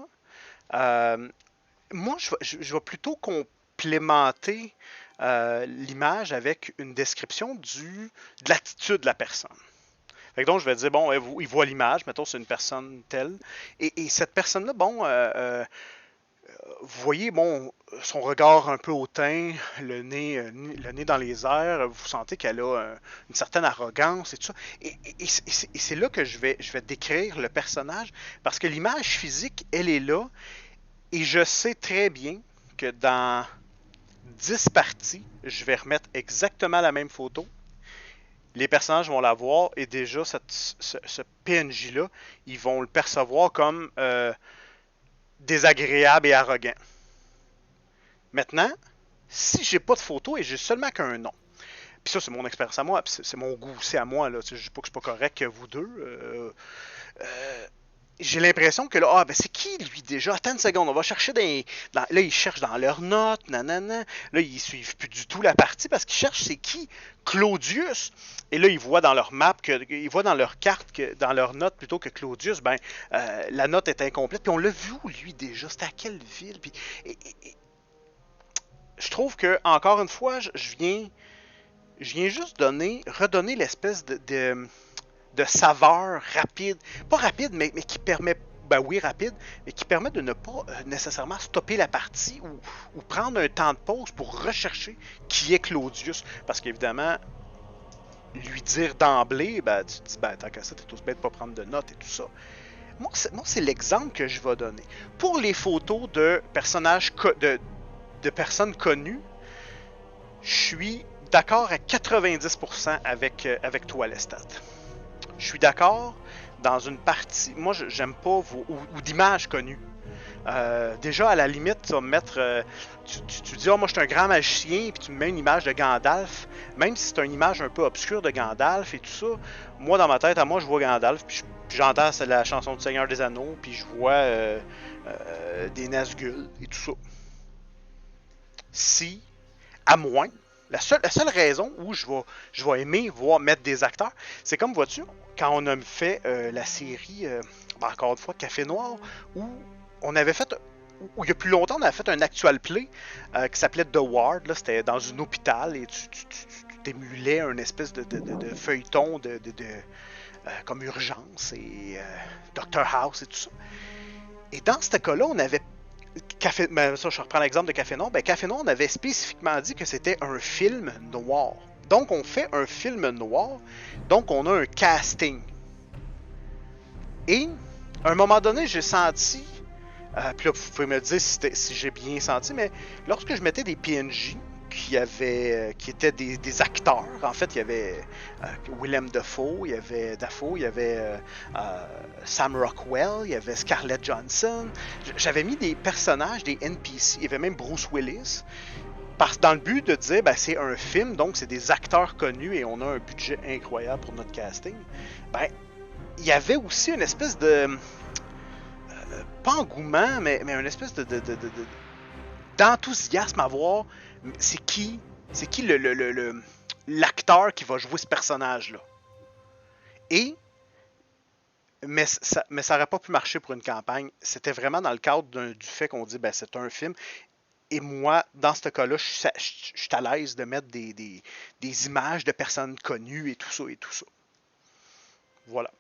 Moi, je vais plutôt complémenter l'image avec une description de l'attitude de la personne. Fait que donc, je vais dire, bon, il voit l'image, mettons, c'est une personne telle, et cette personne-là, bon, vous voyez, bon, son regard un peu hautain, le nez dans les airs, vous sentez qu'elle a une certaine arrogance et tout ça. Et c'est là que je vais décrire le personnage, parce que l'image physique, elle est là, et je sais très bien que dans 10 parties, je vais remettre exactement la même photo. Les personnages vont la voir et déjà, ce PNJ-là, ils vont le percevoir comme désagréable et arrogant. Maintenant, si j'ai pas de photo et j'ai seulement qu'un nom, puis ça, c'est mon expérience à moi, c'est mon goût aussi à moi, là, je dis pas que je suis pas correct que vous deux. J'ai l'impression que là, ben c'est qui lui déjà? Attends une seconde, on va chercher là, ils cherchent dans leurs notes, nanana. Là, ils suivent plus du tout la partie parce qu'ils cherchent c'est qui? Claudius. Et là, ils voient dans leur map, ils voient dans leur carte, dans leur note plutôt que Claudius, ben, la note est incomplète. Puis on l'a vu où lui déjà? C'était à quelle ville? Puis, je trouve que, encore une fois, je viens juste redonner l'espèce de saveur rapide. Pas rapide, mais qui permet, ben oui, rapide, mais qui permet de ne pas nécessairement stopper la partie ou prendre un temps de pause pour rechercher qui est Claudius. Parce qu'évidemment, lui dire d'emblée, ben, tu te dis, ben, tant qu'à ça, t'es aussi bête de pas prendre de notes et tout ça. Moi, c'est l'exemple que je vais donner. Pour les photos de personnages, de personnes connues, je suis d'accord à 90% avec toi, Lestat. Je suis d'accord dans une partie. Moi, j'aime pas ou d'images connues. Déjà, à la limite, tu vas me mettre. Tu dis, oh, moi, je suis un grand magicien, puis tu me mets une image de Gandalf. Même si c'est une image un peu obscure de Gandalf et tout ça, moi, dans ma tête, à moi, je vois Gandalf, puis j'entends la chanson du Seigneur des Anneaux, puis je vois des Nazgûl et tout ça. Si, à moins, la seule raison où je vais aimer mettre des acteurs, c'est comme, vois-tu, quand on a fait la série, encore une fois, Café Noir, où on avait fait, où il y a plus longtemps, on avait fait un actual play qui s'appelait The Ward. Là, c'était dans un hôpital et tu émulais un espèce de feuilleton comme Urgence et Dr House et tout ça. Et dans ce cas-là, on avait ça, je reprends l'exemple de Café Noir. Café Noir, on avait spécifiquement dit que c'était un film noir. Donc, on fait un film noir. Donc, on a un casting. Et, à un moment donné, j'ai senti... puis là, vous pouvez me dire si j'ai bien senti, mais lorsque je mettais des PNJ qui étaient des acteurs, en fait, il y avait Willem Dafoe, il y avait Sam Rockwell, il y avait Scarlett Johansson. J'avais mis des personnages, des NPC, il y avait même Bruce Willis, dans le but de dire, c'est un film, donc c'est des acteurs connus et on a un budget incroyable pour notre casting. Il y avait aussi une espèce de... pas engouement, mais une espèce d'enthousiasme à voir c'est qui l'acteur qui va jouer ce personnage-là. Mais ça n'aurait pas pu marcher pour une campagne. C'était vraiment dans le cadre du fait qu'on dit c'est un film. Et moi, dans ce cas-là, je suis à l'aise de mettre des images de personnes connues et tout ça. Voilà.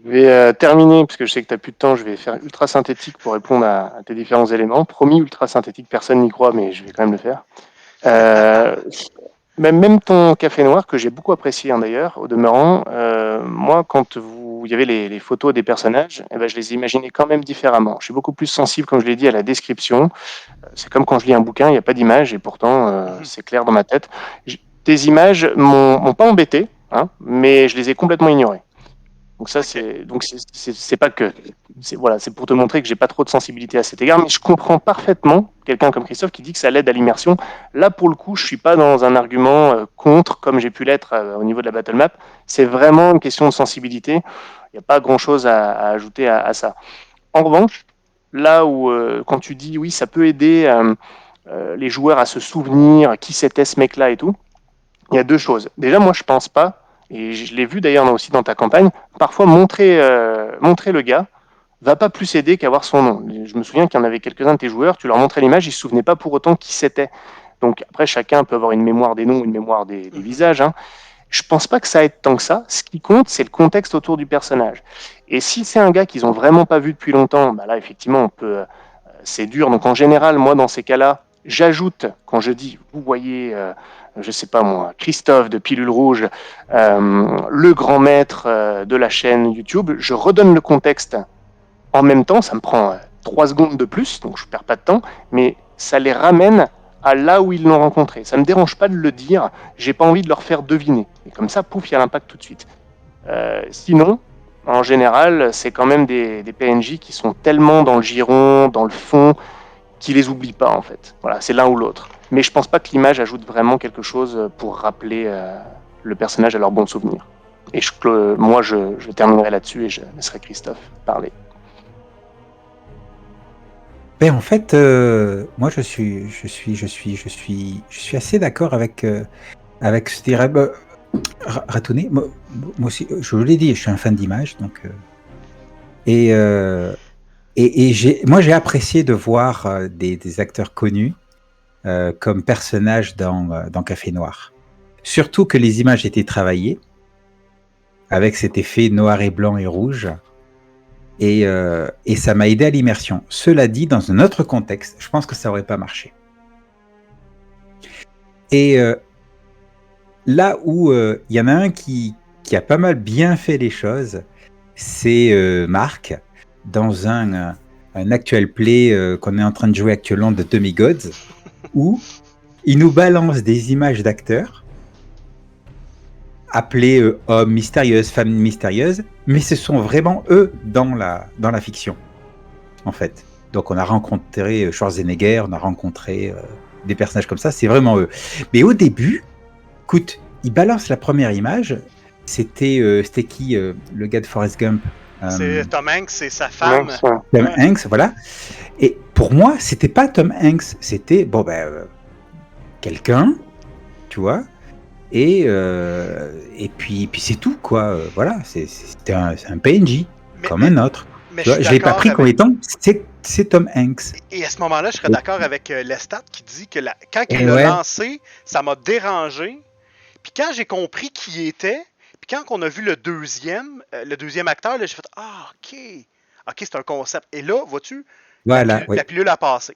Je vais terminer, parce que je sais que tu n'as plus de temps, je vais faire ultra synthétique pour répondre à tes différents éléments. Promis, ultra synthétique, personne n'y croit, mais je vais quand même le faire. Même ton Café Noir, que j'ai beaucoup apprécié d'ailleurs, au demeurant, moi, quand il y avait les photos des personnages, je les imaginais quand même différemment. Je suis beaucoup plus sensible, comme je l'ai dit, à la description. C'est comme quand je lis un bouquin, il n'y a pas d'image, et pourtant, c'est clair dans ma tête. Tes images m'ont pas embêté, mais je les ai complètement ignorées. Donc ça, c'est pas que... c'est pour te montrer que j'ai pas trop de sensibilité à cet égard, mais je comprends parfaitement quelqu'un comme Christophe qui dit que ça l'aide à l'immersion. Là, pour le coup, je suis pas dans un argument contre, comme j'ai pu l'être au niveau de la battle map. C'est vraiment une question de sensibilité. Il n'y a pas grand-chose à ajouter à ça. En revanche, là où, quand tu dis, oui, ça peut aider les joueurs à se souvenir qui c'était ce mec-là et tout, il y a deux choses. Déjà, moi, je pense pas, et je l'ai vu d'ailleurs aussi dans ta campagne, parfois montrer le gars va pas plus aider qu'avoir son nom. Je me souviens qu'il y en avait quelques-uns de tes joueurs, tu leur montrais l'image, ils se souvenaient pas pour autant qui c'était. Donc après, chacun peut avoir une mémoire des noms, une mémoire des visages. Je pense pas que ça aide tant que ça. Ce qui compte, c'est le contexte autour du personnage. Et si c'est un gars qu'ils ont vraiment pas vu depuis longtemps, là, effectivement, c'est dur. Donc en général, moi, dans ces cas-là, j'ajoute, quand je dis, vous voyez... je sais pas moi, Christophe de Pilule Rouge, le grand maître de la chaîne YouTube, je redonne le contexte en même temps, ça me prend 3 secondes de plus, donc je perds pas de temps, mais ça les ramène à là où ils l'ont rencontré. Ça me dérange pas de le dire, j'ai pas envie de leur faire deviner. Et comme ça, pouf, il y a l'impact tout de suite. Sinon, en général, c'est quand même des PNJ qui sont tellement dans le giron, dans le fond, qu'ils les oublient pas en fait. Voilà, c'est l'un ou l'autre. Mais je pense pas que l'image ajoute vraiment quelque chose pour rappeler le personnage à leurs bons souvenirs. Et moi, je terminerai là-dessus et je laisserai Christophe parler. En fait, moi, je suis assez d'accord avec ce dirait. Ratouné, moi aussi, je l'ai dit, je suis un fan d'images, donc. Moi, j'ai apprécié de voir des acteurs connus comme personnages dans Café Noir. Surtout que les images étaient travaillées avec cet effet noir et blanc et rouge. Et ça m'a aidé à l'immersion. Cela dit, dans un autre contexte, je pense que ça aurait pas marché. Et là où il y en a un qui a pas mal bien fait les choses, c'est Marc, dans un actual play qu'on est en train de jouer actuellement de Demigods, où il nous balance des images d'acteurs appelés hommes mystérieuses, femmes mystérieuses, mais ce sont vraiment eux dans la fiction, en fait. Donc on a rencontré Schwarzenegger, on a rencontré des personnages comme ça, c'est vraiment eux. Mais au début, écoute, il balance la première image, c'était qui le gars de Forrest Gump? C'est Tom Hanks et sa femme. Tom Hanks, voilà. Et pour moi, c'était pas Tom Hanks, c'était quelqu'un, tu vois. Et puis c'est tout, quoi. Voilà, c'est un PNJ, comme un autre. Mais tu vois, je l'ai pas pris comme étant c'est Tom Hanks. Et à ce moment-là, je serais d'accord avec Lestat qui dit que quand il l'a lancé, ça m'a dérangé. Puis quand j'ai compris qui il était, puis quand on a vu le deuxième acteur, là, j'ai fait ah ok c'est un concept. Et là, vois-tu, voilà, la pilule a passé.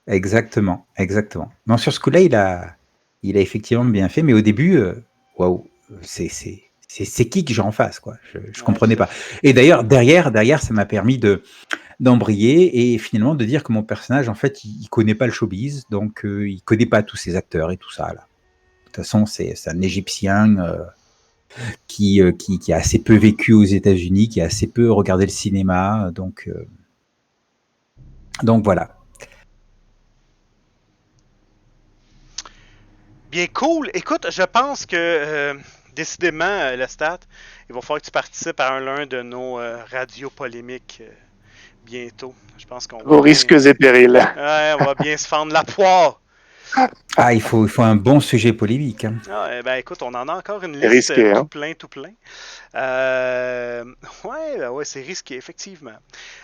Exactement. Non, sur ce coup-là, il a effectivement bien fait, mais au début, waouh, c'est qui que j'ai en face, quoi. Je comprenais pas. Et d'ailleurs, derrière, ça m'a permis d'embrayer et finalement de dire que mon personnage, en fait, il connaît pas le showbiz, donc il connaît pas tous ces acteurs et tout ça, là. De toute façon, c'est un Égyptien qui a assez peu vécu aux États-Unis, qui a assez peu regardé le cinéma, donc voilà. Bien cool. Écoute, je pense que décidément, Lestat, il va falloir que tu participes à l'un de nos radios polémiques bientôt. Je pense qu'on Vos risques et périls. Ouais, on va bien se fendre la poire. Ah, il faut un bon sujet polémique. Hein. Ah, ben écoute, on en a encore une liste risqué, tout plein. Ouais, c'est risqué, effectivement.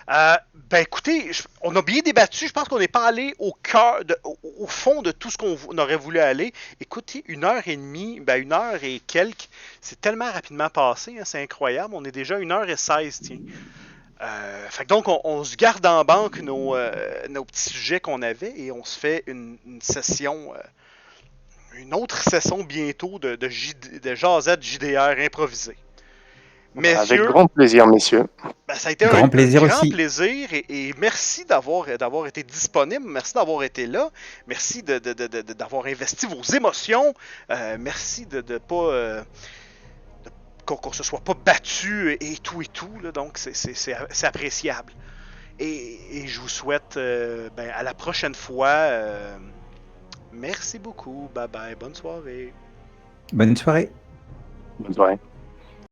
Ben écoutez, on a bien débattu. Je pense qu'on n'est pas allé au cœur, au fond de tout ce qu'on aurait voulu aller. Écoutez, 1h30, ben 1h et quelques, c'est tellement rapidement passé, hein, c'est incroyable. On est déjà à 1h16, tiens. Fait que donc, on se garde en banque nos petits sujets qu'on avait et on se fait une session, une autre session bientôt de Jazette JDR improvisée. Messieurs, avec grand plaisir, messieurs. Ben, ça a été un grand plaisir et merci d'avoir été disponible, merci d'avoir été là, merci d'avoir investi vos émotions, merci de ne pas... qu'on se soit pas battu et tout, là, donc c'est appréciable. Et je vous souhaite à la prochaine fois. Merci beaucoup. Bye bye. Bonne soirée. Bonne soirée. Bonne soirée.